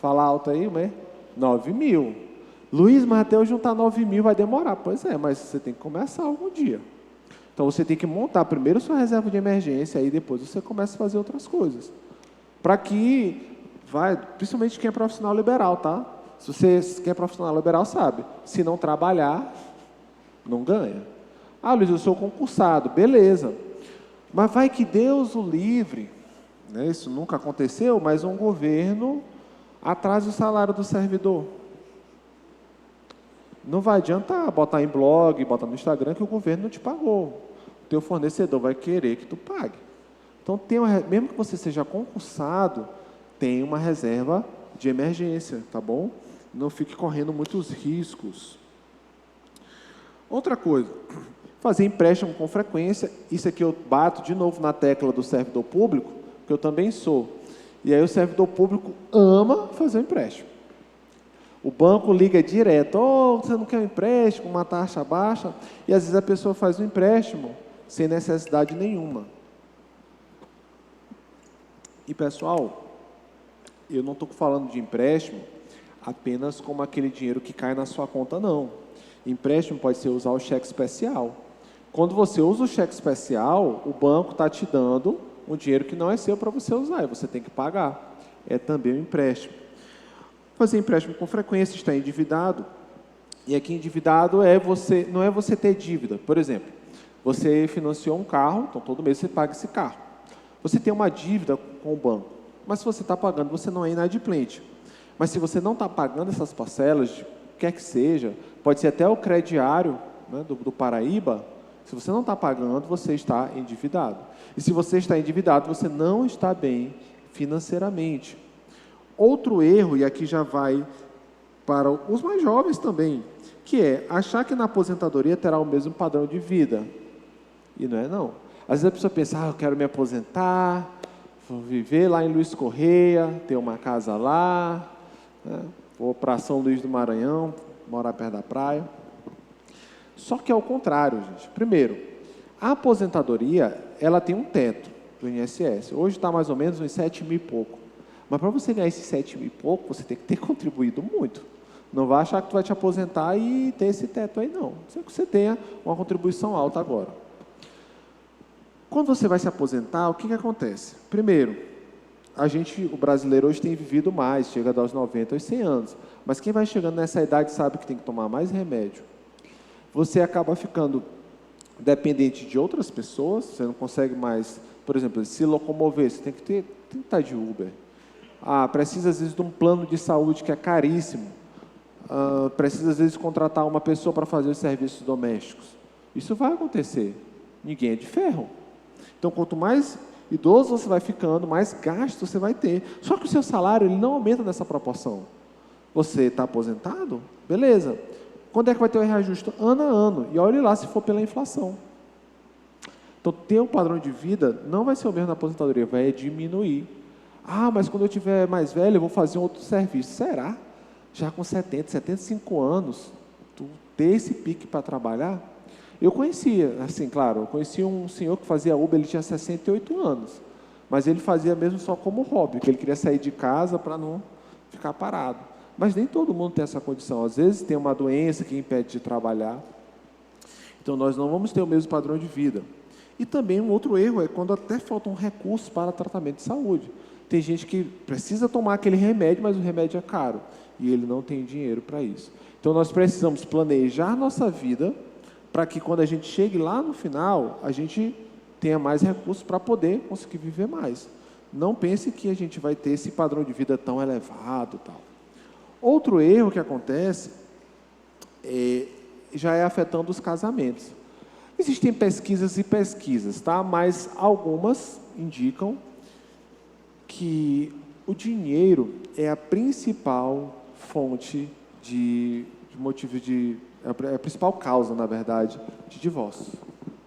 A: Fala alto aí, né? 9.000. Luiz, mas até eu juntar 9.000 vai demorar. Pois é, mas você tem que começar algum dia. Então, você tem que montar primeiro sua reserva de emergência, aí depois você começa a fazer outras coisas. Para que, principalmente quem é profissional liberal, tá? Se você quer profissional liberal, sabe, se não trabalhar, não ganha. Ah, Luiz, eu sou concursado, beleza. Mas vai que Deus o livre, né? Isso nunca aconteceu, mas um governo atrasa o salário do servidor. Não vai adiantar botar em blog, botar no Instagram que o governo não te pagou. O teu fornecedor vai querer que tu pague. Então, mesmo que você seja concursado, tem uma reserva de emergência, tá bom? Não fique correndo muitos riscos. Outra coisa, fazer empréstimo com frequência. Isso aqui eu bato de novo na tecla do servidor público, que eu também sou. E aí o servidor público ama fazer empréstimo. O banco liga direto, você não quer um empréstimo, uma taxa baixa? E às vezes a pessoa faz um empréstimo sem necessidade nenhuma. E pessoal, eu não estou falando de empréstimo apenas como aquele dinheiro que cai na sua conta, não. Empréstimo pode ser usar o cheque especial. Quando você usa o cheque especial, o banco está te dando um dinheiro que não é seu para você usar, e você tem que pagar. É também um empréstimo. Fazer empréstimo com frequência, está endividado. E aqui endividado não é você ter dívida. Por exemplo, você financiou um carro, então todo mês você paga esse carro. Você tem uma dívida com o banco, mas se você está pagando, você não é inadimplente. Mas se você não está pagando essas parcelas, de quer que seja, pode ser até o crediário, né, do Paraíba, se você não está pagando, você está endividado. E se você está endividado, você não está bem financeiramente. Outro erro, e aqui já vai para os mais jovens também, que é achar que na aposentadoria terá o mesmo padrão de vida. E não é não. Às vezes a pessoa pensa, eu quero me aposentar, vou viver lá em Luiz Correia, ter uma casa lá, né? Vou para São Luís do Maranhão, morar perto da praia. Só que é o contrário, gente. Primeiro, a aposentadoria, ela tem um teto do INSS. Hoje está mais ou menos uns 7.000 e pouco. Mas para você ganhar esses 7.000 e pouco, você tem que ter contribuído muito. Não vai achar que tu vai te aposentar e ter esse teto aí, não. Só que você tenha uma contribuição alta agora. Quando você vai se aposentar, o que acontece? Primeiro, o brasileiro hoje tem vivido mais, chega aos 90, aos 100 anos. Mas quem vai chegando nessa idade sabe que tem que tomar mais remédio. Você acaba ficando dependente de outras pessoas, você não consegue mais Por exemplo, se locomover, você tem que estar de Uber. Precisa, às vezes, de um plano de saúde que é caríssimo. Precisa, às vezes, contratar uma pessoa para fazer os serviços domésticos. Isso vai acontecer. Ninguém é de ferro. Então, quanto mais idoso você vai ficando, mais gasto você vai ter. Só que o seu salário ele não aumenta nessa proporção. Você está aposentado? Beleza. Quando é que vai ter o reajuste? Ano a ano. E olhe lá se for pela inflação. Então, ter um padrão de vida não vai ser o mesmo na aposentadoria, vai diminuir. Mas quando eu tiver mais velho, eu vou fazer um outro serviço. Será? Já com 70, 75 anos, tu ter esse pique para trabalhar? Eu conhecia, assim, claro, eu conhecia um senhor que fazia Uber, ele tinha 68 anos. Mas ele fazia mesmo só como hobby, porque ele queria sair de casa para não ficar parado. Mas nem todo mundo tem essa condição. Às vezes tem uma doença que impede de trabalhar. Então, nós não vamos ter o mesmo padrão de vida. E também um outro erro é quando até faltam recursos para tratamento de saúde. Tem gente que precisa tomar aquele remédio, mas o remédio é caro. E ele não tem dinheiro para isso. Então, nós precisamos planejar nossa vida para que quando a gente chegue lá no final, a gente tenha mais recursos para poder conseguir viver mais. Não pense que a gente vai ter esse padrão de vida tão elevado e tal. Outro erro que acontece já é afetando os casamentos. Existem pesquisas e pesquisas, tá? Mas algumas indicam que o dinheiro é a principal fonte de motivo de... É a principal causa, na verdade, de divórcio.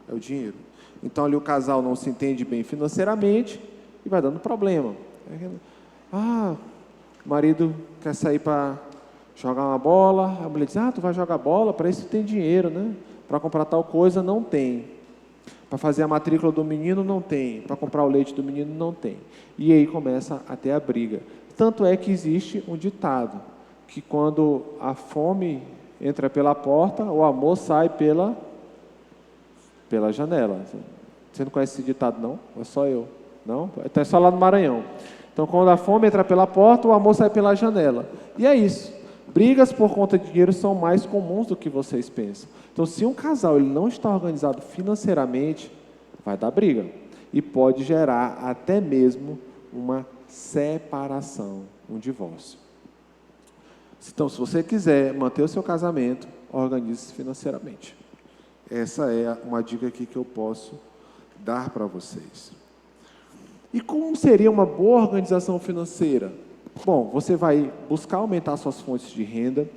A: É o dinheiro. Então, ali o casal não se entende bem financeiramente e vai dando problema. O marido quer sair para jogar uma bola, a mulher diz, tu vai jogar bola, para isso tem dinheiro, né? Para comprar tal coisa, não tem. Para fazer a matrícula do menino, não tem. Para comprar o leite do menino, não tem. E aí começa a ter a briga. Tanto é que existe um ditado, que quando a fome entra pela porta, o amor sai pela janela. Você não conhece esse ditado, não? Ou é só eu? Não? É só lá no Maranhão. Então, quando a fome entra pela porta, o amor sai pela janela. E é isso. Brigas por conta de dinheiro são mais comuns do que vocês pensam. Então, se um casal ele não está organizado financeiramente, vai dar briga. E pode gerar até mesmo uma separação, um divórcio. Então, se você quiser manter o seu casamento, organize-se financeiramente. Essa é uma dica aqui que eu posso dar para vocês. E como seria uma boa organização financeira? Bom, você vai buscar aumentar suas fontes de renda.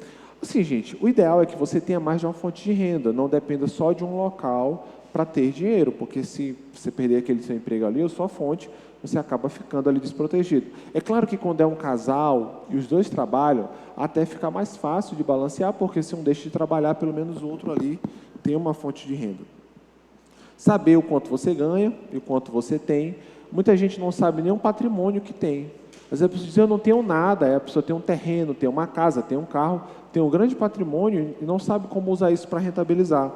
A: Assim, gente, o ideal é que você tenha mais de uma fonte de renda, não dependa só de um local para ter dinheiro, porque se você perder aquele seu emprego ali, ou sua fonte, você acaba ficando ali desprotegido. É claro que quando é um casal e os dois trabalham, até fica mais fácil de balancear, porque se um deixa de trabalhar, pelo menos o outro ali tem uma fonte de renda. Saber o quanto você ganha e o quanto você tem. Muita gente não sabe nem o patrimônio que tem. Às vezes a pessoa diz, eu não tenho nada, aí a pessoa tem um terreno, tem uma casa, tem um carro, tem um grande patrimônio e não sabe como usar isso para rentabilizar.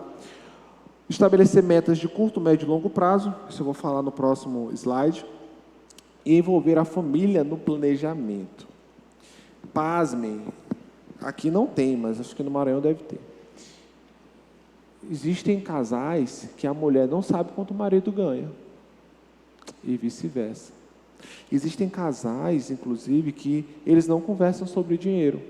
A: Estabelecer metas de curto, médio e longo prazo, isso eu vou falar no próximo slide, e envolver a família no planejamento. Pasmem, aqui não tem, mas acho que no Maranhão deve ter. Existem casais que a mulher não sabe quanto o marido ganha, e vice-versa. Existem casais, inclusive, que eles não conversam sobre dinheiro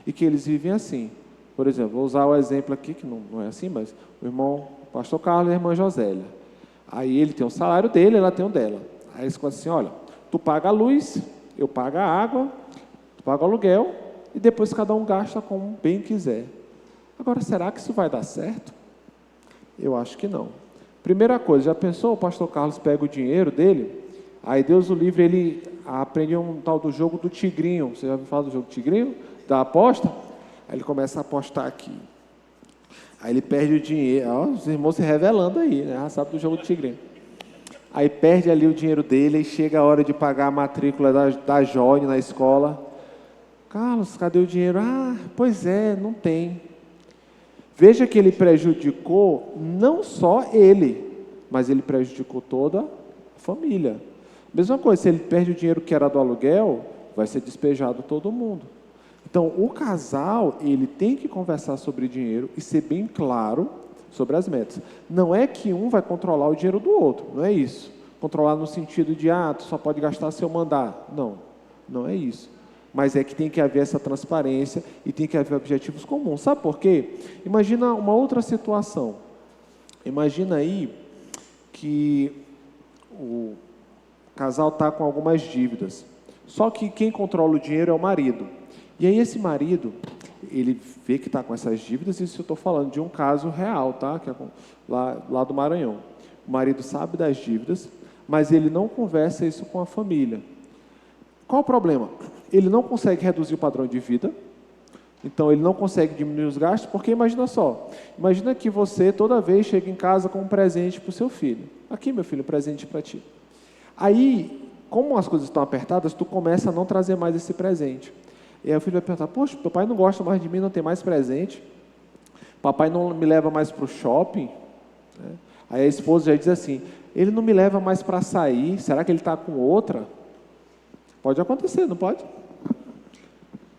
A: e que eles vivem assim. Por exemplo, vou usar o exemplo aqui, que não é assim, mas o irmão pastor Carlos e a irmã Josélia. Aí ele tem o salário dele, ela tem o dela. Aí eles falam assim, olha, tu paga a luz, eu pago a água, tu paga o aluguel e depois cada um gasta como bem quiser. Agora, será que isso vai dar certo? Eu acho que não. Primeira coisa, já pensou o pastor Carlos pega o dinheiro dele, aí Deus o livre, ele aprende um tal do jogo do tigrinho. Você já ouviu falar do jogo do tigrinho? Da aposta? Aí ele começa a apostar aqui. Aí ele perde o dinheiro. Ó, os irmãos se revelando aí, né? Já sabe do jogo do tigrinho. Aí perde ali o dinheiro dele e chega a hora de pagar a matrícula da Johnny na escola. Carlos, cadê o dinheiro? Pois é, não tem. Veja que ele prejudicou não só ele, mas ele prejudicou toda a família. Mesma coisa, se ele perde o dinheiro que era do aluguel, vai ser despejado todo mundo. Então, o casal, ele tem que conversar sobre dinheiro e ser bem claro sobre as metas. Não é que um vai controlar o dinheiro do outro, não é isso. controlar no sentido de, tu só pode gastar se eu mandar. Não, não é isso. Mas é que tem que haver essa transparência e tem que haver objetivos comuns. Sabe por quê? Imagina uma outra situação. Imagina aí que o casal está com algumas dívidas. Só que quem controla o dinheiro é o marido. E aí esse marido, ele vê que está com essas dívidas, isso eu estou falando de um caso real, tá? Que é lá do Maranhão. O marido sabe das dívidas, mas ele não conversa isso com a família. Qual o problema? Ele não consegue reduzir o padrão de vida, então ele não consegue diminuir os gastos, porque imagina só, imagina que você toda vez chega em casa com um presente para o seu filho. Aqui, meu filho, um presente para ti. Aí, como as coisas estão apertadas, tu começa a não trazer mais esse presente. E aí o filho vai perguntar, poxa, papai não gosta mais de mim, não tem mais presente. Papai não me leva mais para o shopping. Aí a esposa já diz assim, ele não me leva mais para sair, será que ele está com outra? Pode acontecer, não pode?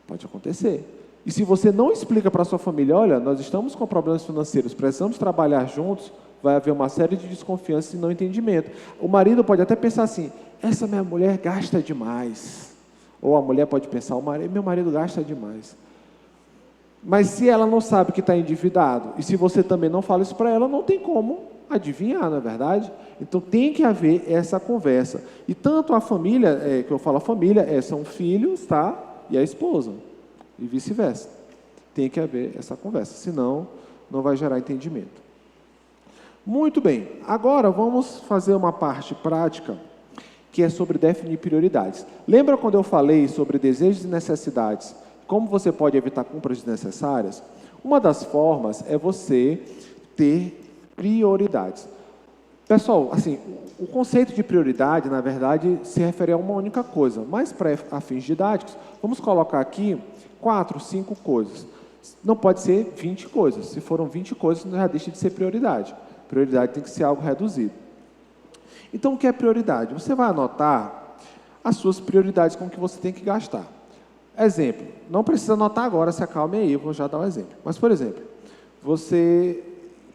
A: Pode acontecer. E se você não explica para a sua família, olha, nós estamos com problemas financeiros, precisamos trabalhar juntos, vai haver uma série de desconfianças e não entendimento. O marido pode até pensar assim, essa minha mulher gasta demais. Ou a mulher pode pensar, meu marido gasta demais. Mas se ela não sabe que está endividado, e se você também não fala isso para ela, não tem como adivinhar, não é verdade? Então tem que haver essa conversa. E tanto a família, que eu falo a família, são filhos, tá? E a esposa. E vice-versa. Tem que haver essa conversa, senão não vai gerar entendimento. Muito bem, agora vamos fazer uma parte prática, que é sobre definir prioridades. Lembra quando eu falei sobre desejos e necessidades, como você pode evitar compras desnecessárias? Uma das formas é você ter prioridades. Pessoal, assim, o conceito de prioridade, na verdade, se refere a uma única coisa, mas para fins didáticos, vamos colocar aqui 4, 5 coisas. Não pode ser 20 coisas. Se foram 20 coisas, já deixa de ser prioridade. Prioridade tem que ser algo reduzido. Então, o que é prioridade? Você vai anotar as suas prioridades com que você tem que gastar. Exemplo, não precisa anotar agora, se acalme aí, eu vou já dar um exemplo. Mas, por exemplo, você,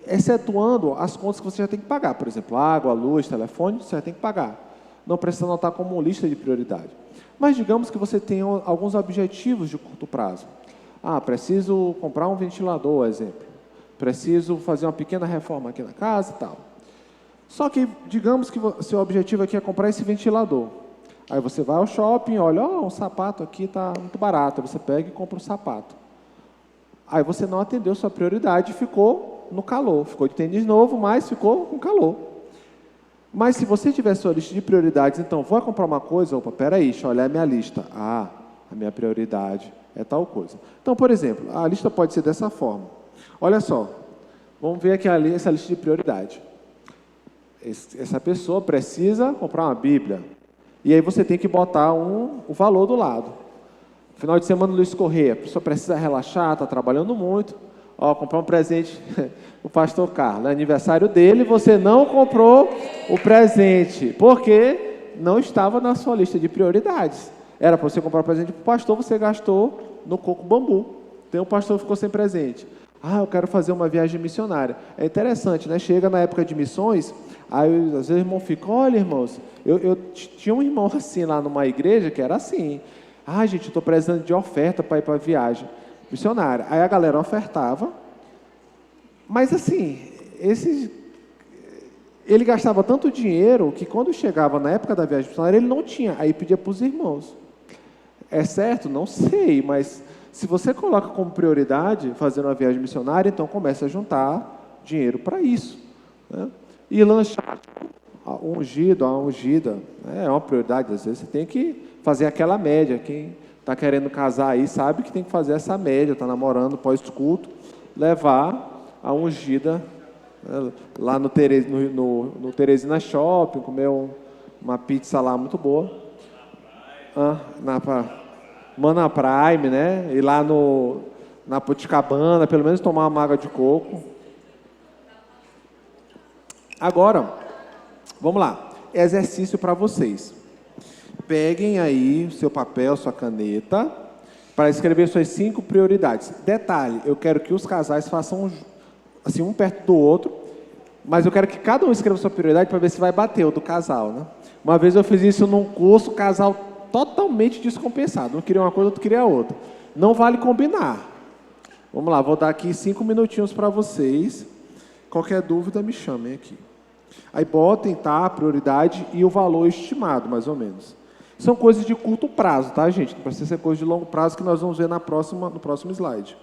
A: excetuando as contas que você já tem que pagar, por exemplo, água, luz, telefone, você já tem que pagar. Não precisa anotar como lista de prioridade. Mas digamos que você tenha alguns objetivos de curto prazo. Preciso comprar um ventilador, exemplo. Preciso fazer uma pequena reforma aqui na casa e tal. Só que, digamos que o seu objetivo aqui é comprar esse ventilador. Aí você vai ao shopping, olha, um sapato aqui está muito barato. Você pega e compra um sapato. Aí você não atendeu sua prioridade e ficou no calor. Ficou de tênis novo, mas ficou com calor. Mas se você tiver sua lista de prioridades, então, vou comprar uma coisa, peraí, deixa eu olhar a minha lista. A minha prioridade é tal coisa. Então, por exemplo, a lista pode ser dessa forma. Olha só, vamos ver aqui essa lista de prioridade. Essa pessoa precisa comprar uma Bíblia. E aí você tem que botar o valor do lado. Final de semana, Luiz Correia, a pessoa precisa relaxar, está trabalhando muito. Comprar um presente para o pastor Carlos. É aniversário dele, você não comprou o presente, porque não estava na sua lista de prioridades. Era para você comprar um presente para o pastor, você gastou no coco bambu. Então o pastor ficou sem presente. Eu quero fazer uma viagem missionária. É interessante, né? Chega na época de missões, aí às vezes o irmão fica, olha irmãos, eu tinha um irmão assim lá numa igreja que era assim, gente, eu estou precisando de oferta para ir para a viagem missionária. Aí a galera ofertava, mas assim, ele gastava tanto dinheiro que quando chegava na época da viagem missionária, ele não tinha, aí pedia para os irmãos. É certo? Não sei, mas se você coloca como prioridade fazer uma viagem missionária, então começa a juntar dinheiro para isso, né? E lanchar, a ungida, né? É uma prioridade, às vezes você tem que fazer aquela média. Quem está querendo casar aí sabe que tem que fazer essa média, está namorando pós-culto, levar a ungida, né, lá no Teresina Shopping, comer uma pizza lá muito boa. Na Prime, né? Ir lá na Poticabana, pelo menos tomar uma água de coco. Agora, vamos lá. Exercício para vocês. Peguem aí o seu papel, sua caneta, para escrever suas 5 prioridades. Detalhe, eu quero que os casais façam assim, um perto do outro, Mas eu quero que cada um escreva sua prioridade para ver se vai bater o do casal, né? Uma vez eu fiz isso num curso, casal totalmente descompensado. Um queria uma coisa, outro queria outra. Não vale combinar. Vamos lá, vou dar aqui 5 minutinhos para vocês. Qualquer dúvida, me chamem aqui. Aí botem, tá, a prioridade e o valor estimado, mais ou menos. São coisas de curto prazo, tá, gente? Não precisa ser coisa de longo prazo que nós vamos ver no próximo slide.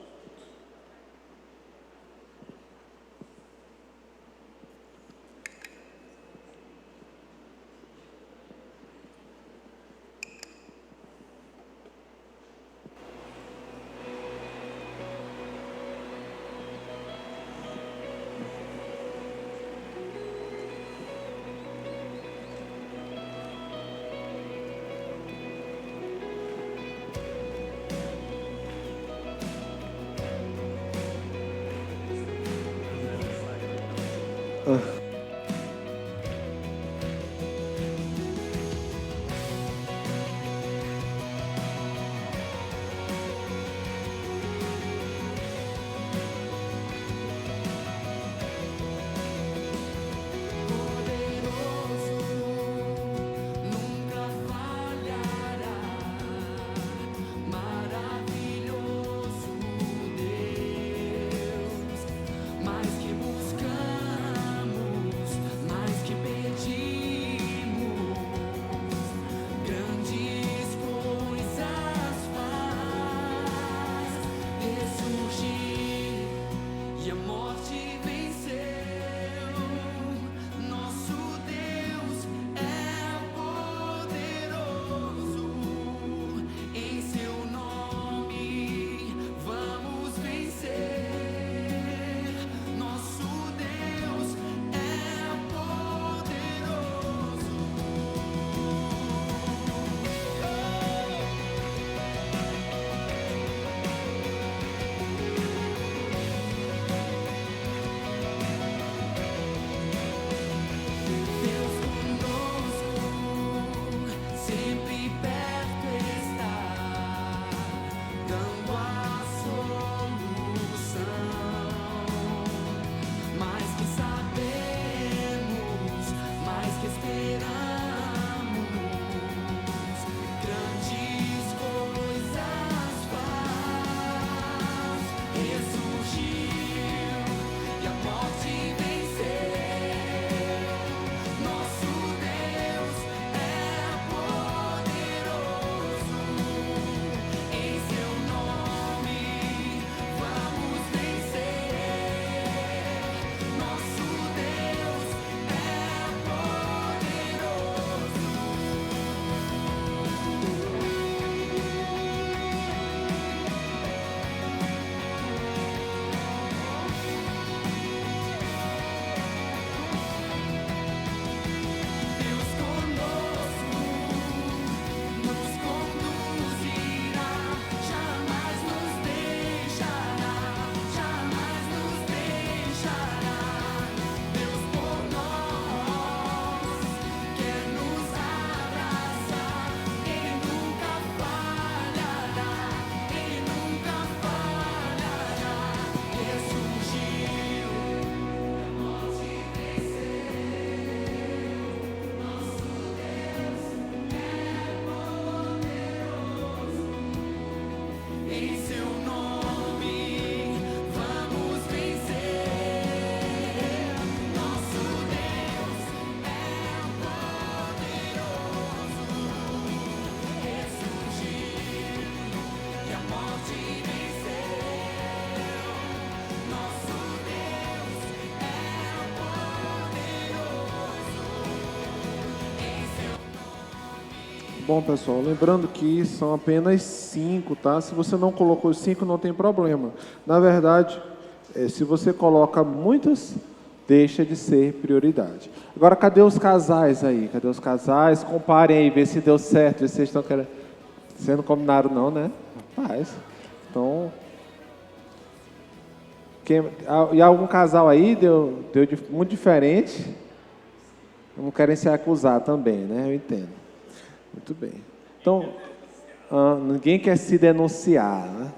A: Bom, pessoal, lembrando que são apenas 5, tá? Se você não colocou os 5, não tem problema. Na verdade, se você coloca muitas, deixa de ser prioridade. Agora, cadê os casais aí? Cadê os casais? Comparem aí, vê se deu certo, vê se vocês estão querendo... Vocês não combinaram não, né? Rapaz, então... E algum casal aí deu muito diferente? Não querem se acusar também, né? Eu entendo. Muito bem. Então, ninguém quer se denunciar, né?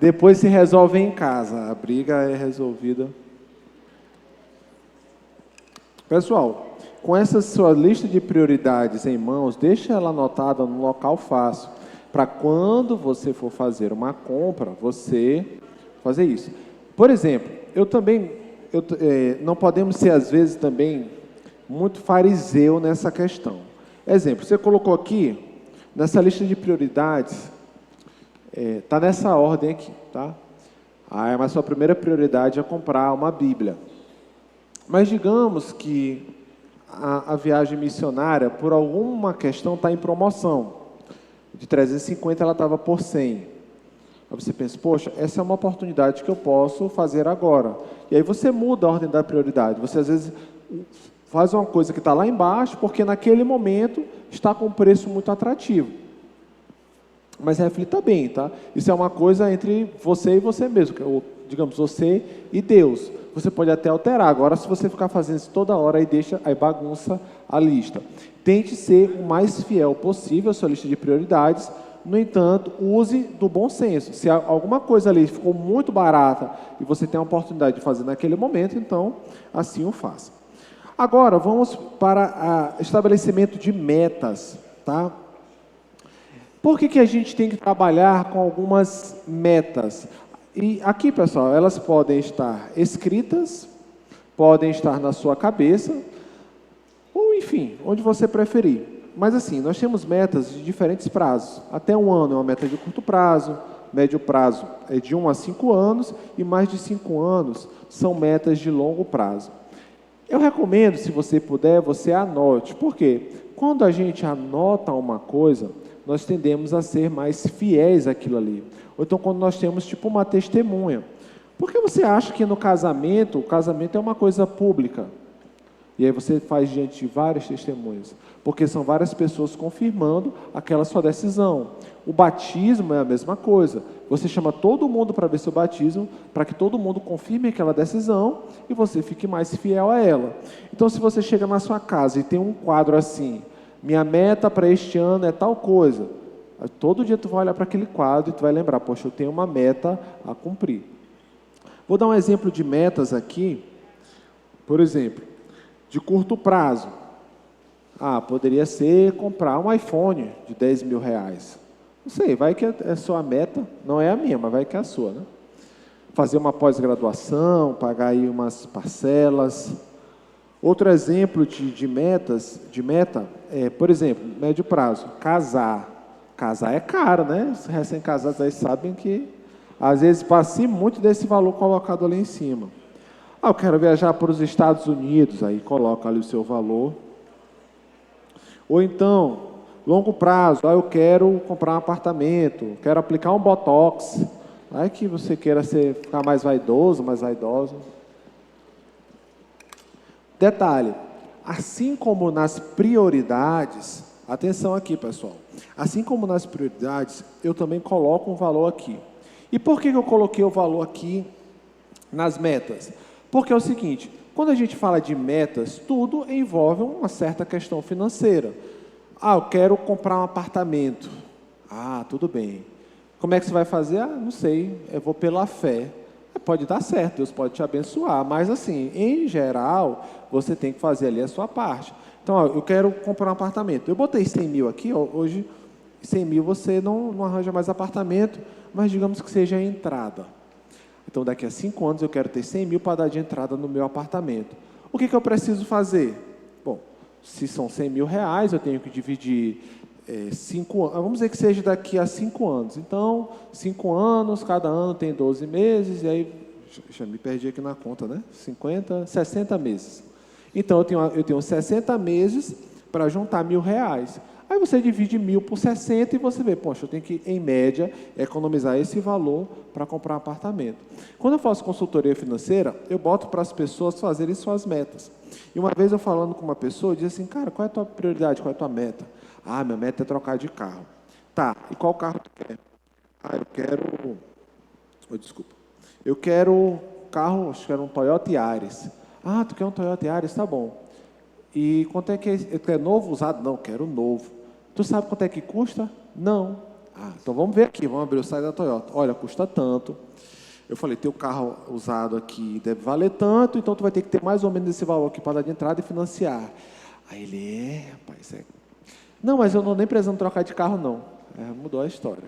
A: Depois se resolve em casa. A briga é resolvida. Pessoal, com essa sua lista de prioridades em mãos, deixa ela anotada num local fácil, para quando você for fazer uma compra, você fazer isso. Por exemplo, não podemos ser, às vezes, também muito fariseu nessa questão. Exemplo, você colocou aqui, nessa lista de prioridades, está nessa ordem aqui, tá? Mas sua primeira prioridade é comprar uma Bíblia. Mas digamos que a viagem missionária, por alguma questão, está em promoção. De 350 ela estava por 100. Aí você pensa, poxa, essa é uma oportunidade que eu posso fazer agora. E aí você muda a ordem da prioridade. Você às vezes faz uma coisa que está lá embaixo, porque naquele momento está com um preço muito atrativo. Mas reflita bem, tá? Isso é uma coisa entre você e você mesmo, ou, digamos, você e Deus. Você pode até alterar. Agora, se você ficar fazendo isso toda hora, aí bagunça a lista. Tente ser o mais fiel possível à sua lista de prioridades. No entanto, use do bom senso. Se alguma coisa ali ficou muito barata e você tem a oportunidade de fazer naquele momento, então, assim o faça. Agora, vamos para o estabelecimento de metas, tá? Por que a gente tem que trabalhar com algumas metas? E aqui, pessoal, elas podem estar escritas, podem estar na sua cabeça, ou enfim, onde você preferir. Mas assim, nós temos metas de diferentes prazos. Até 1 ano é uma meta de curto prazo, médio prazo é de 1 a 5 anos, e mais de 5 anos são metas de longo prazo. Eu recomendo, se você puder, você anote. Por quê? Quando a gente anota uma coisa, nós tendemos a ser mais fiéis àquilo ali. Ou então quando nós temos tipo uma testemunha. Por que você acha que no casamento, o casamento é uma coisa pública? E aí você faz diante de várias testemunhas. Porque são várias pessoas confirmando aquela sua decisão. O batismo é a mesma coisa. Você chama todo mundo para ver seu batismo, para que todo mundo confirme aquela decisão e você fique mais fiel a ela. Então, se você chega na sua casa e tem um quadro assim, minha meta para este ano é tal coisa, todo dia tu vai olhar para aquele quadro e tu vai lembrar, poxa, eu tenho uma meta a cumprir. Vou dar um exemplo de metas aqui. Por exemplo, de curto prazo. Poderia ser comprar um iPhone de 10 mil reais. Não sei, vai que é a sua meta, não é a minha, mas vai que é a sua, né? Fazer uma pós-graduação, pagar aí umas parcelas. Outro exemplo de meta é, por exemplo, médio prazo, casar. Casar é caro, né? Os recém-casados aí sabem que, às vezes, passa muito desse valor colocado ali em cima. Eu quero viajar para os Estados Unidos, aí coloca ali o seu valor. Ou então, longo prazo, eu quero comprar um apartamento, quero aplicar um botox. Aí que você queira ficar mais vaidoso, mais vaidosa. Detalhe, assim como nas prioridades, atenção aqui, pessoal. Assim como nas prioridades, eu também coloco um valor aqui. E por que eu coloquei o valor aqui nas metas? Porque é o seguinte, quando a gente fala de metas, tudo envolve uma certa questão financeira. Eu quero comprar um apartamento. Tudo bem. Como é que você vai fazer? Não sei, eu vou pela fé. Pode dar certo, Deus pode te abençoar, mas assim, em geral, você tem que fazer ali a sua parte. Então, eu quero comprar um apartamento. Eu botei 100 mil aqui, hoje 100 mil você não arranja mais apartamento, mas digamos que seja a entrada. Então, daqui a 5 anos eu quero ter 100 mil para dar de entrada no meu apartamento. O que eu preciso fazer? Bom, se são 100 mil reais, eu tenho que dividir 5 anos. Vamos dizer que seja daqui a 5 anos. Então, 5 anos, cada ano tem 12 meses, e aí, já me perdi aqui na conta, né? 60 meses. Então, eu tenho 60 meses para juntar R$1.000. Aí você divide 1.000 por 60 e você vê, poxa, eu tenho que, em média, economizar esse valor para comprar um apartamento. Quando eu faço consultoria financeira, eu boto para as pessoas fazerem suas metas. E uma vez eu falando com uma pessoa, eu disse assim, cara, qual é a tua prioridade, qual é a tua meta? Minha meta é trocar de carro. Tá, e qual carro tu quer? Eu quero... desculpa. Eu quero carro, acho que era um Toyota Yaris. Tu quer um Toyota Yaris? Tá bom. E quanto é que é? Quer novo, usado? Não, quero novo. Tu sabe quanto é que custa? Não. Então vamos ver aqui, vamos abrir o site da Toyota. Olha, custa tanto. Eu falei, teu carro usado aqui deve valer tanto, então tu vai ter que ter mais ou menos esse valor aqui para dar de entrada e financiar. Aí ele, rapaz, não, mas eu não nem precisando trocar de carro, não. Mudou a história.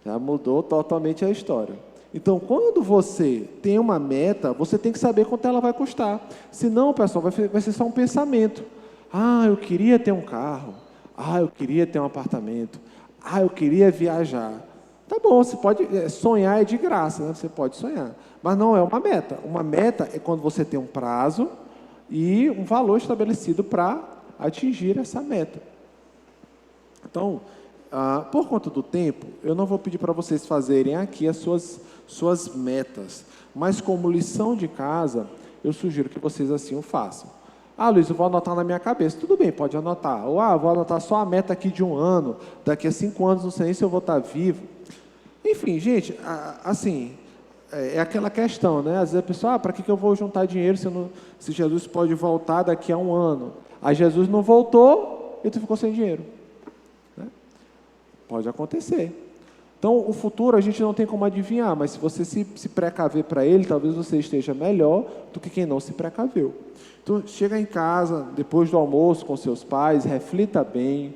A: Já mudou totalmente a história. Então, quando você tem uma meta, você tem que saber quanto ela vai custar. Senão, pessoal, vai ser só um pensamento. Ah, eu queria ter um carro. Ah, eu queria ter um apartamento. Ah, eu queria viajar. Tá bom, você pode sonhar, é de graça, né? Você pode sonhar. Mas não é uma meta. Uma meta é quando você tem um prazo e um valor estabelecido para atingir essa meta. Então, por conta do tempo, eu não vou pedir para vocês fazerem aqui as suas metas, mas como lição de casa, eu sugiro que vocês assim o façam. Ah, Luiz, eu vou anotar na minha cabeça. Tudo bem, pode anotar. Ou, vou anotar só a meta aqui de 1 ano, daqui a 5 anos, não sei nem se eu vou estar vivo. Enfim, gente, assim, é aquela questão, né? Às vezes a pessoa, para que eu vou juntar dinheiro se Jesus pode voltar daqui a 1 ano? Aí Jesus não voltou e tu ficou sem dinheiro. Né? Pode acontecer. Então, o futuro a gente não tem como adivinhar, mas se você se precaver para ele, talvez você esteja melhor do que quem não se precaveu. Então, chega em casa, depois do almoço com seus pais, reflita bem,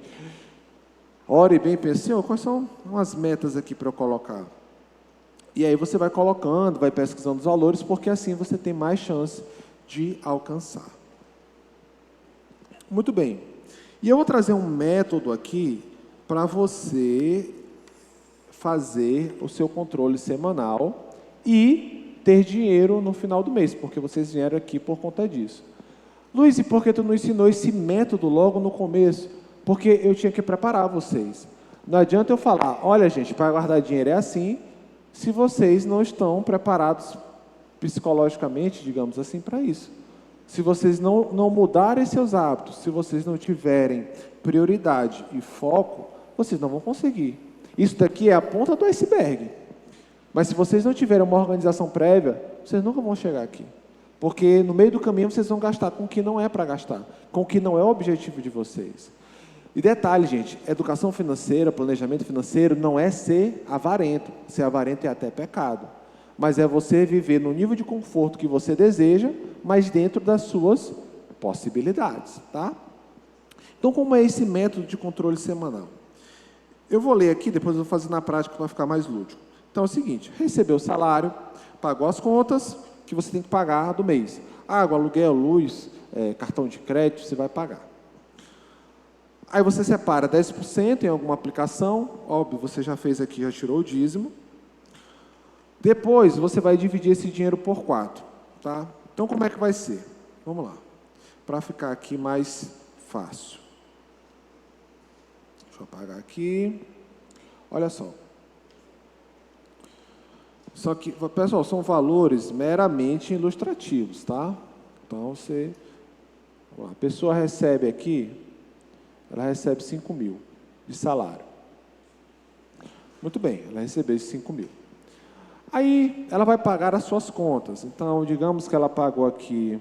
A: ore bem, pense, Senhor, quais são umas metas aqui para eu colocar? E aí você vai colocando, vai pesquisando os valores, porque assim você tem mais chance de alcançar. Muito bem. E eu vou trazer um método aqui para você fazer o seu controle semanal e ter dinheiro no final do mês, porque vocês vieram aqui por conta disso. Luiz, e por que tu não ensinou esse método logo no começo? Porque eu tinha que preparar vocês. Não adianta eu falar, olha gente, para guardar dinheiro é assim, se vocês não estão preparados psicologicamente, digamos assim, para isso. Se vocês não mudarem seus hábitos, se vocês não tiverem prioridade e foco, vocês não vão conseguir. Isso daqui é a ponta do iceberg. Mas se vocês não tiverem uma organização prévia, vocês nunca vão chegar aqui. Porque no meio do caminho vocês vão gastar com o que não é para gastar, com o que não é o objetivo de vocês. E detalhe, gente, educação financeira, planejamento financeiro não é ser avarento. Ser avarento é até pecado. Mas é você viver no nível de conforto que você deseja, mas dentro das suas possibilidades, tá? Então, como é esse método de controle semanal? Eu vou ler aqui, depois eu vou fazer na prática para ficar mais lúdico. Então é o seguinte, recebeu o salário, pagou as contas que você tem que pagar do mês. Água, aluguel, luz, cartão de crédito, você vai pagar. Aí você separa 10% em alguma aplicação, óbvio, você já fez aqui, já tirou o dízimo. Depois você vai dividir esse dinheiro por 4, tá? Então como é que vai ser? Vamos lá, para ficar aqui mais fácil. Deixa eu apagar aqui. Olha só. Só que, pessoal, são valores meramente ilustrativos, tá? Então, a pessoa recebe aqui, ela recebe 5 mil de salário. Muito bem, ela recebeu esses 5 mil. Aí, ela vai pagar as suas contas. Então, digamos que ela pagou aqui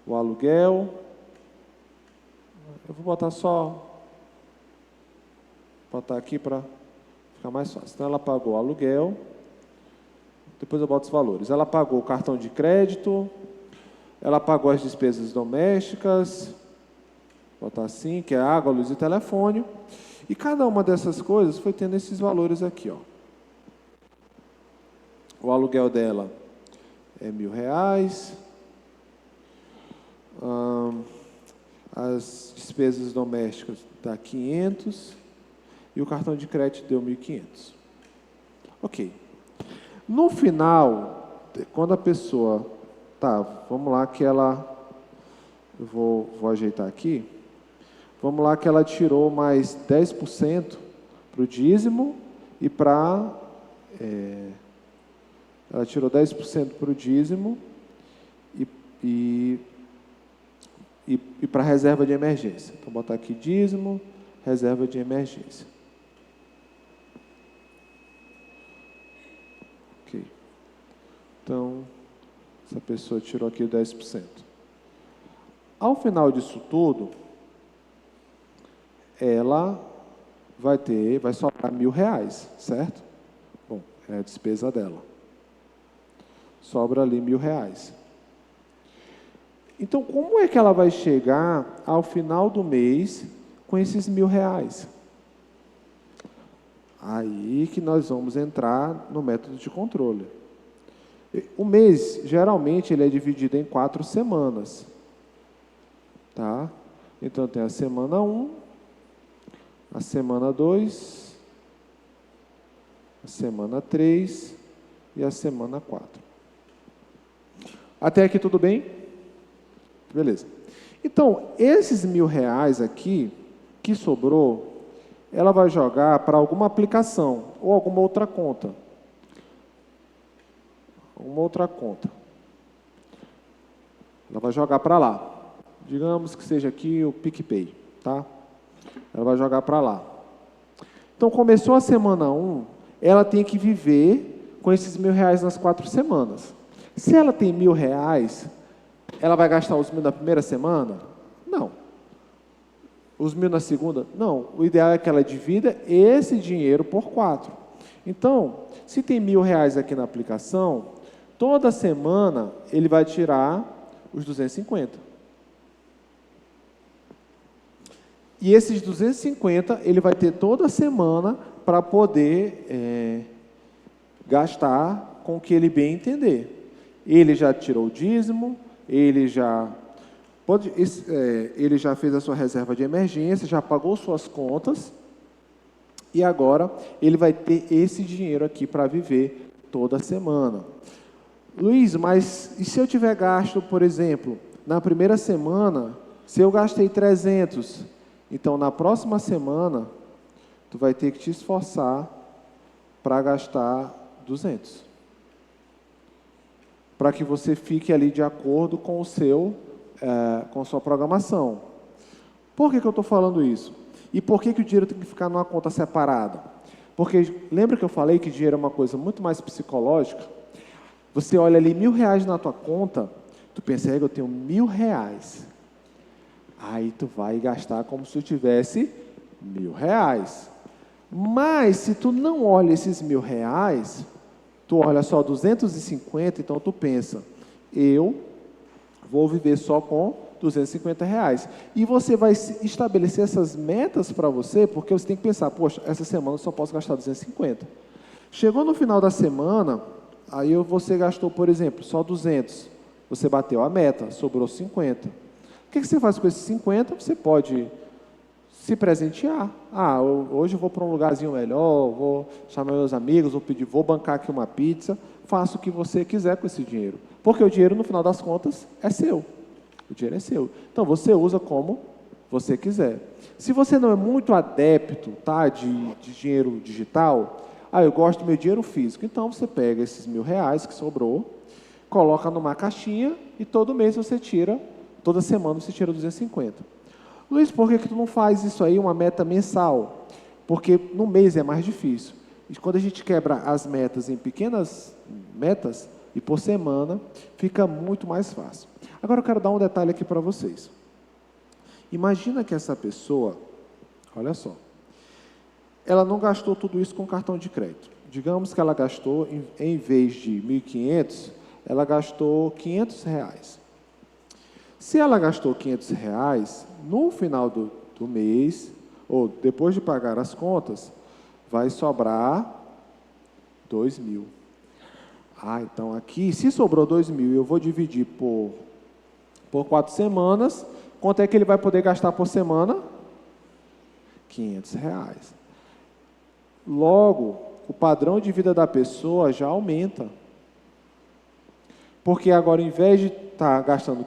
A: o aluguel. Eu vou botar aqui para ficar mais fácil. Então, ela pagou o aluguel. Depois eu boto os valores. Ela pagou o cartão de crédito, ela pagou as despesas domésticas, vou botar assim, que é água, luz e telefone. E cada uma dessas coisas foi tendo esses valores aqui, ó. O aluguel dela é R$1.000. As despesas domésticas dá 500 e o cartão de crédito deu 1.500. Ok. No final, quando a pessoa... Tá, vamos lá que ela... Eu vou ajeitar aqui. Vamos lá que ela tirou mais 10% para o dízimo e para... ela tirou 10% para o dízimo e para reserva de emergência. Então, vou botar aqui dízimo, reserva de emergência. Ok. Então, essa pessoa tirou aqui 10%. Ao final disso tudo, ela vai sobrar R$1.000, certo? Bom, é a despesa dela. Sobra ali R$ 1.000. Então, como é que ela vai chegar ao final do mês com esses R$ 1.000? Aí que nós vamos entrar no método de controle. O mês, geralmente, ele é dividido em 4 semanas. Tá? Então, tem a semana 1, a semana 2, a semana 3 e a semana 4. Até aqui tudo bem? Beleza. Então, esses R$ 1.000 aqui, que sobrou, ela vai jogar para alguma aplicação ou alguma outra conta. Uma outra conta. Ela vai jogar para lá. Digamos que seja aqui o PicPay, tá? Ela vai jogar para lá. Então, começou a semana 1, ela tem que viver com esses R$ 1.000 nas 4 semanas. Se ela tem R$ 1.000, ela vai gastar os 1.000 na primeira semana? Não. Os 1.000 na segunda? Não. O ideal é que ela divida esse dinheiro por 4. Então, se tem R$ 1.000 aqui na aplicação, toda semana ele vai tirar os 250. E esses 250 ele vai ter toda semana para poder gastar com o que ele bem entender. Ele já tirou o dízimo, ele já fez a sua reserva de emergência, já pagou suas contas, e agora ele vai ter esse dinheiro aqui para viver toda semana. Luiz, mas e se eu tiver gasto, por exemplo, na primeira semana, se eu gastei 300, então na próxima semana, tu vai ter que te esforçar para gastar 200. Para que você fique ali de acordo com com a sua programação. Por que eu estou falando isso? E por que o dinheiro tem que ficar numa conta separada? Porque lembra que eu falei que dinheiro é uma coisa muito mais psicológica? Você olha ali R$ 1.000 na tua conta, tu pensa, eu tenho R$ 1.000. Aí tu vai gastar como se tu tivesse R$ 1.000. Mas se tu não olha esses R$ 1.000, tu olha só 250, então tu pensa, eu vou viver só com R$ 250. E você vai estabelecer essas metas para você, porque você tem que pensar, poxa, essa semana eu só posso gastar 250. Chegou no final da semana, aí você gastou, por exemplo, só 200. Você bateu a meta, sobrou 50. O que você faz com esses 50? Você pode se presentear. Hoje eu vou para um lugarzinho melhor, vou chamar meus amigos, vou bancar aqui uma pizza. Faça o que você quiser com esse dinheiro. Porque o dinheiro, no final das contas, é seu. O dinheiro é seu. Então, você usa como você quiser. Se você não é muito adepto, tá, de dinheiro digital, eu gosto do meu dinheiro físico. Então, você pega esses R$ 1.000 que sobrou, coloca numa caixinha e todo mês você tira, toda semana você tira 250. Luiz, por que tu não faz isso aí, uma meta mensal? Porque no mês é mais difícil. E quando a gente quebra as metas em pequenas metas, e por semana, fica muito mais fácil. Agora eu quero dar um detalhe aqui para vocês. Imagina que essa pessoa, olha só, ela não gastou tudo isso com cartão de crédito. Digamos que ela gastou, em vez de 1.500, ela gastou R$ 500. Se ela gastou R$ 500, no final do mês, ou depois de pagar as contas, vai sobrar 2.000. Então aqui, se sobrou 2.000, eu vou dividir por 4 semanas, quanto é que ele vai poder gastar por semana? R$ 500. Logo, o padrão de vida da pessoa já aumenta. Porque agora, ao invés de estar gastando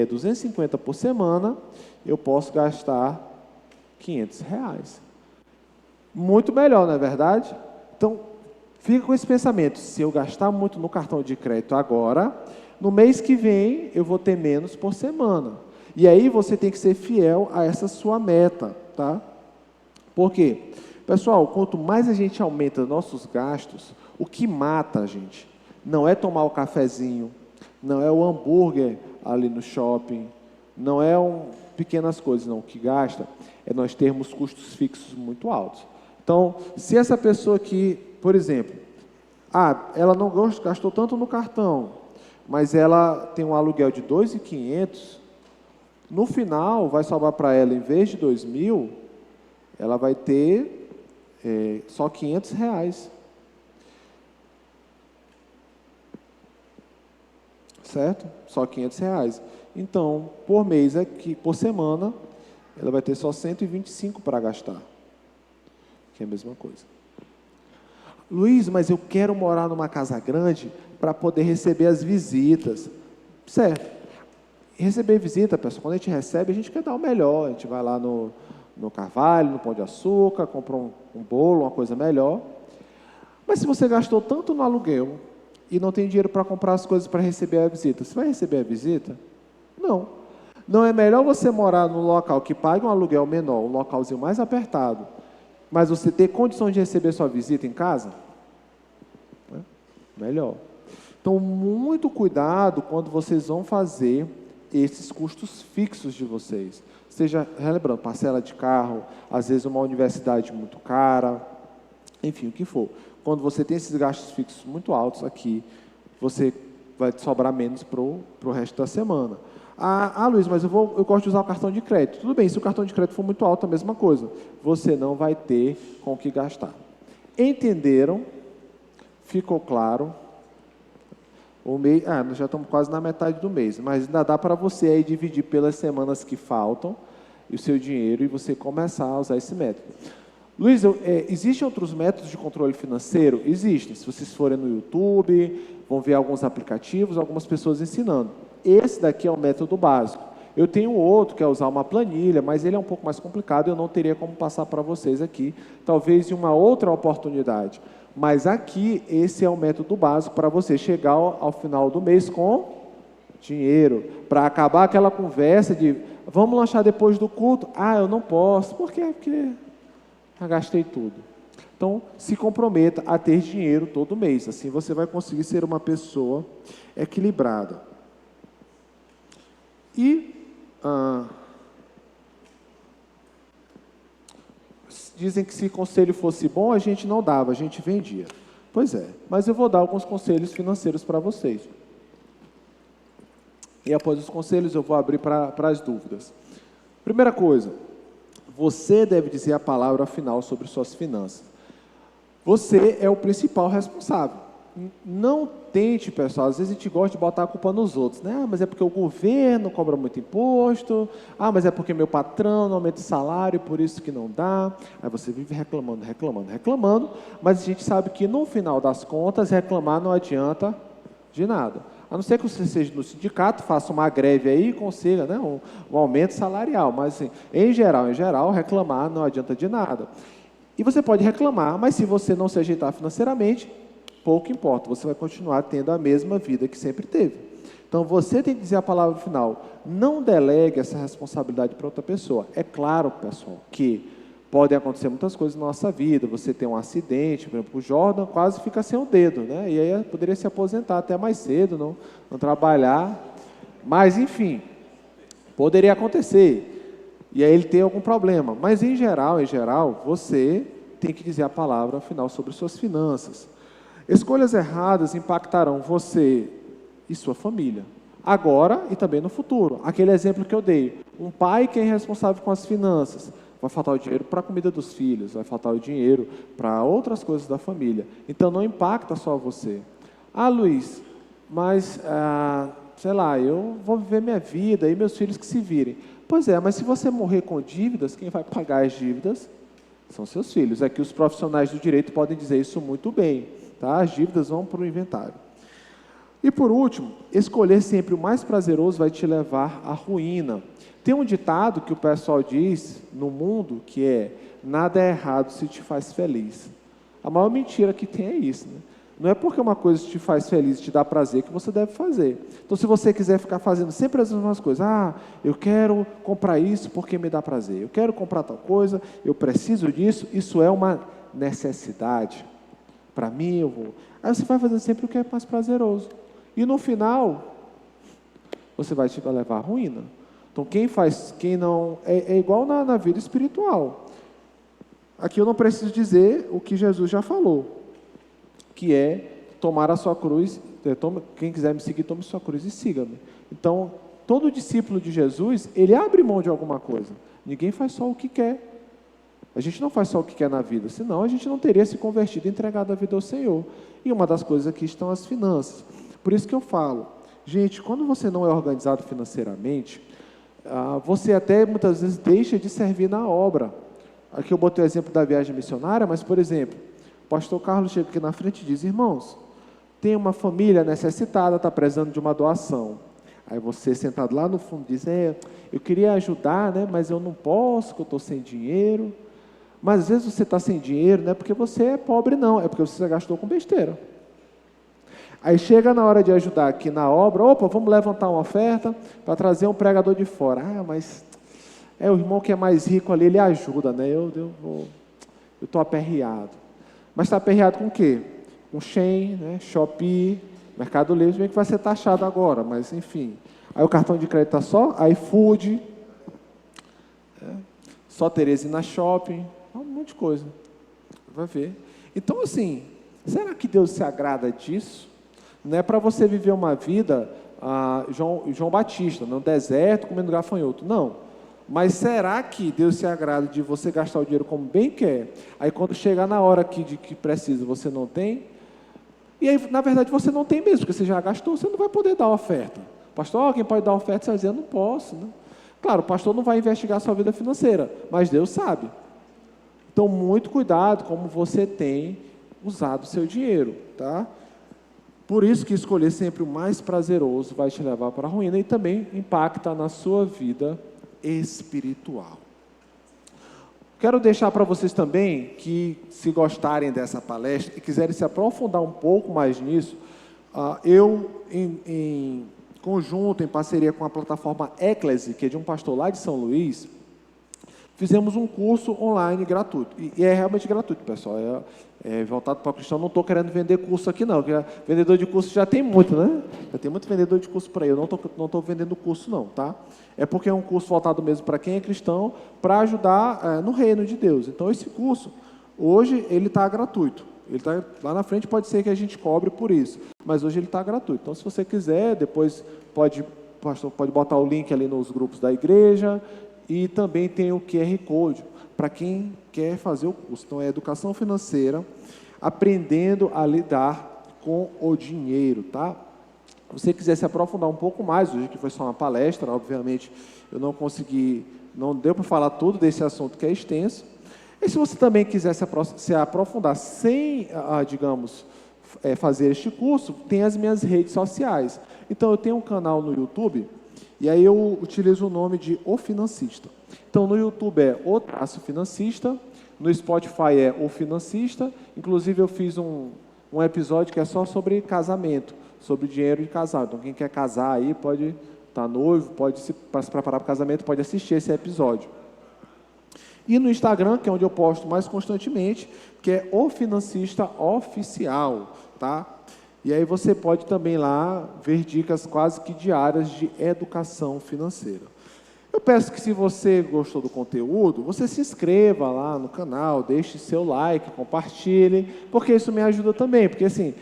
A: 250 por semana, eu posso gastar R$ 500. Muito melhor, não é verdade? Então, fica com esse pensamento, se eu gastar muito no cartão de crédito agora, no mês que vem eu vou ter menos por semana. E aí você tem que ser fiel a essa sua meta, tá? Por quê? Pessoal, quanto mais a gente aumenta nossos gastos, o que mata a gente não é tomar o cafezinho, não é o hambúrguer ali no shopping, não é pequenas coisas, não. O que gasta é nós termos custos fixos muito altos. Então, se essa pessoa aqui, por exemplo, Ah, ela não gastou tanto no cartão, mas ela tem um aluguel de 2.500. No final, vai sobrar para ela, em vez de 2.000, ela vai ter só R$ 500. Certo? Só R$ 500. Então, por mês aqui, por semana, ela vai ter só 125 para gastar. Que é a mesma coisa. Luiz, mas eu quero morar numa casa grande para poder receber as visitas. Certo. Receber visita, pessoal, quando a gente recebe, a gente quer dar o melhor. A gente vai lá no Carvalho, no Pão de Açúcar, compra um bolo, uma coisa melhor. Mas se você gastou tanto no aluguel e não tem dinheiro para comprar as coisas para receber a visita, você vai receber a visita? Não. Não é melhor você morar num local que pague um aluguel menor, um localzinho mais apertado, mas você ter condições de receber sua visita em casa? Melhor. Então, muito cuidado quando vocês vão fazer esses custos fixos de vocês. Seja, relembrando, parcela de carro, às vezes uma universidade muito cara, enfim, o que for. Quando você tem esses gastos fixos muito altos aqui, você vai sobrar menos para o resto da semana. Luiz, mas eu gosto de usar o cartão de crédito. Tudo bem, se o cartão de crédito for muito alto, a mesma coisa. Você não vai ter com o que gastar. Entenderam? Ficou claro? Nós já estamos quase na metade do mês, mas ainda dá para você aí dividir pelas semanas que faltam e o seu dinheiro e você começar a usar esse método. Luiz, existem outros métodos de controle financeiro? Existem. Se vocês forem no YouTube, vão ver alguns aplicativos, algumas pessoas ensinando. Esse daqui é o método básico. Eu tenho outro, que é usar uma planilha, mas ele é um pouco mais complicado, eu não teria como passar para vocês aqui, talvez em uma outra oportunidade. Mas aqui, esse é o método básico para você chegar ao final do mês com dinheiro, para acabar aquela conversa de, vamos lanchar depois do culto? Eu não posso. Por quê? Porque já gastei tudo. Então, se comprometa a ter dinheiro todo mês, assim você vai conseguir ser uma pessoa equilibrada. E dizem que se conselho fosse bom, a gente não dava, a gente vendia. Pois é, mas eu vou dar alguns conselhos financeiros para vocês. E após os conselhos eu vou abrir para as dúvidas. Primeira coisa, você deve dizer a palavra final sobre suas finanças. Você é o principal responsável. Não tente, pessoal, às vezes a gente gosta de botar a culpa nos outros, né? Mas é porque o governo cobra muito imposto, mas é porque meu patrão não aumenta o salário, por isso que não dá. Aí você vive reclamando, mas a gente sabe que no final das contas, reclamar não adianta de nada. A não ser que você seja no sindicato, faça uma greve aí e consiga, né, um aumento salarial, mas assim, em geral, reclamar não adianta de nada. E você pode reclamar, mas se você não se ajeitar financeiramente, pouco importa, você vai continuar tendo a mesma vida que sempre teve. Então, você tem que dizer a palavra final. Não delegue essa responsabilidade para outra pessoa. É claro, pessoal, que podem acontecer muitas coisas na nossa vida. Você tem um acidente, por exemplo, o Jordan quase fica sem o dedo, né? E aí poderia se aposentar até mais cedo, não trabalhar. Mas, enfim, poderia acontecer. E aí ele tem algum problema. Mas, em geral, você tem que dizer a palavra final sobre suas finanças. Escolhas erradas impactarão você e sua família, agora e também no futuro. Aquele exemplo que eu dei, um pai que é responsável com as finanças, vai faltar o dinheiro para a comida dos filhos, vai faltar o dinheiro para outras coisas da família. Então, não impacta só você. Luiz, mas, sei lá, eu vou viver minha vida e meus filhos que se virem. Pois é, mas se você morrer com dívidas, quem vai pagar as dívidas são seus filhos. Aqui os profissionais do direito podem dizer isso muito bem. Tá? As dívidas vão para o inventário. E por último, escolher sempre o mais prazeroso vai te levar à ruína. Tem um ditado que o pessoal diz no mundo que é: nada é errado se te faz feliz. A maior mentira que tem é isso, né? Não é porque uma coisa te faz feliz, te dá prazer, que você deve fazer. Então, se você quiser ficar fazendo sempre as mesmas coisas, eu quero comprar isso porque me dá prazer, eu quero comprar tal coisa, eu preciso disso, isso é uma necessidade. Para mim, eu vou. Aí você vai fazendo sempre o que é mais prazeroso. E no final, você vai te levar à ruína. Então, quem não... É igual na vida espiritual. Aqui eu não preciso dizer o que Jesus já falou, que é tomar a sua cruz, quem quiser me seguir, tome sua cruz e siga-me. Então, todo discípulo de Jesus, ele abre mão de alguma coisa. Ninguém faz só o que quer. A gente não faz só o que quer na vida, senão a gente não teria se convertido e entregado a vida ao Senhor. E uma das coisas aqui estão as finanças. Por isso que eu falo, gente, quando você não é organizado financeiramente, você até muitas vezes deixa de servir na obra. Aqui eu botei o exemplo da viagem missionária, mas, por exemplo, o pastor Carlos chega aqui na frente e diz: irmãos, tem uma família necessitada, está precisando de uma doação. Aí você, sentado lá no fundo, diz: eu queria ajudar, né, mas eu não posso, porque eu estou sem dinheiro. Mas às vezes você está sem dinheiro, não é porque você é pobre, não, é porque você gastou com besteira. Aí chega na hora de ajudar aqui na obra: opa, vamos levantar uma oferta para trazer um pregador de fora. Mas o irmão que é mais rico ali, ele ajuda, né? Eu estou aperreado. Mas está aperreado com o quê? Com Shein, né? Shopee, Mercado Livre, bem que vai ser taxado agora, mas enfim. Aí o cartão de crédito está só iFood, só Teresina Shopping, um monte de coisa. Vai ver. Então, assim, será que Deus se agrada disso? Não é para você viver uma vida João Batista, no deserto, comendo gafanhoto. Não. Mas será que Deus se agrada de você gastar o dinheiro como bem quer? Aí quando chegar na hora de que precisa, você não tem? E aí, na verdade, você não tem mesmo, porque você já gastou, você não vai poder dar oferta. Pastor, quem pode dar oferta? Você vai dizer: eu não posso, né? Claro, o pastor não vai investigar a sua vida financeira, mas Deus sabe. Então, muito cuidado como você tem usado o seu dinheiro, tá? Por isso que escolher sempre o mais prazeroso vai te levar para a ruína e também impacta na sua vida espiritual. Quero deixar para vocês também que, se gostarem dessa palestra e quiserem se aprofundar um pouco mais nisso, eu, em conjunto, em parceria com a plataforma Eclesi, que é de um pastor lá de São Luís, fizemos um curso online gratuito. E é realmente gratuito, pessoal. É voltado para o cristão. Não estou querendo vender curso aqui, não. Porque vendedor de curso já tem muito, né? Já tem muito vendedor de curso por aí. Eu não estou vendendo curso, não, tá? É porque é um curso voltado mesmo para quem é cristão, para ajudar no reino de Deus. Então, esse curso, hoje, ele está gratuito. Ele está lá na frente, pode ser que a gente cobre por isso. Mas hoje ele está gratuito. Então, se você quiser, depois o pastor pode botar o link ali nos grupos da igreja. E também tem o QR Code, para quem quer fazer o curso. Então, é Educação Financeira, aprendendo a lidar com o dinheiro, tá? Se você quiser se aprofundar um pouco mais, hoje que foi só uma palestra, obviamente, eu não deu para falar tudo desse assunto que é extenso. E se você também quiser se aprofundar sem, fazer este curso, tem as minhas redes sociais. Então, eu tenho um canal no YouTube, e aí eu utilizo o nome de O Financista. Então, no YouTube é O Financista, no Spotify é O Financista. Inclusive, eu fiz um episódio que é só sobre casamento, sobre dinheiro de casal. Então, quem quer casar aí, pode estar noivo, pode se preparar para o casamento, pode assistir esse episódio. E no Instagram, que é onde eu posto mais constantemente, que é O Financista Oficial, tá? E aí você pode também lá ver dicas quase que diárias de educação financeira. Eu peço que, se você gostou do conteúdo, você se inscreva lá no canal, deixe seu like, compartilhe, porque isso me ajuda também, porque assim,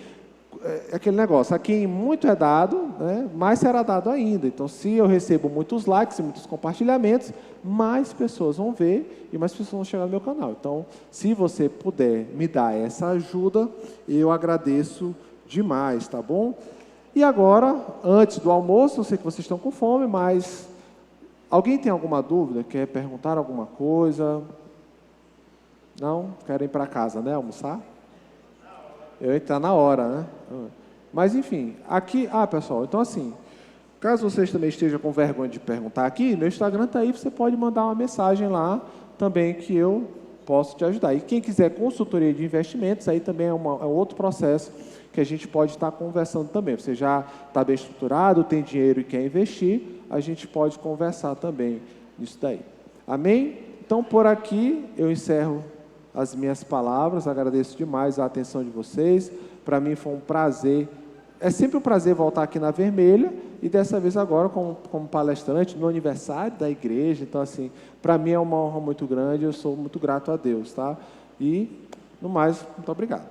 A: é aquele negócio, a quem muito é dado, né, mais será dado ainda. Então, se eu recebo muitos likes e muitos compartilhamentos, mais pessoas vão ver e mais pessoas vão chegar no meu canal. Então, se você puder me dar essa ajuda, eu agradeço demais, tá bom? E agora, antes do almoço, eu sei que vocês estão com fome, mas alguém tem alguma dúvida? Quer perguntar alguma coisa? Não? Querem ir para casa, né? Almoçar? Está na hora, né? Mas, enfim, aqui... pessoal, então assim, caso vocês também estejam com vergonha de perguntar aqui, meu Instagram está aí, você pode mandar uma mensagem lá também que eu posso te ajudar. E quem quiser consultoria de investimentos, aí também é outro processo que a gente pode estar conversando também. Você já está bem estruturado, tem dinheiro e quer investir, a gente pode conversar também nisso daí. Amém? Então, por aqui, eu encerro as minhas palavras, agradeço demais a atenção de vocês. Para mim foi um prazer, é sempre um prazer voltar aqui na Vermelha, e dessa vez agora como palestrante no aniversário da igreja. Então, assim, para mim é uma honra muito grande, eu sou muito grato a Deus, tá? E, no mais, muito obrigado.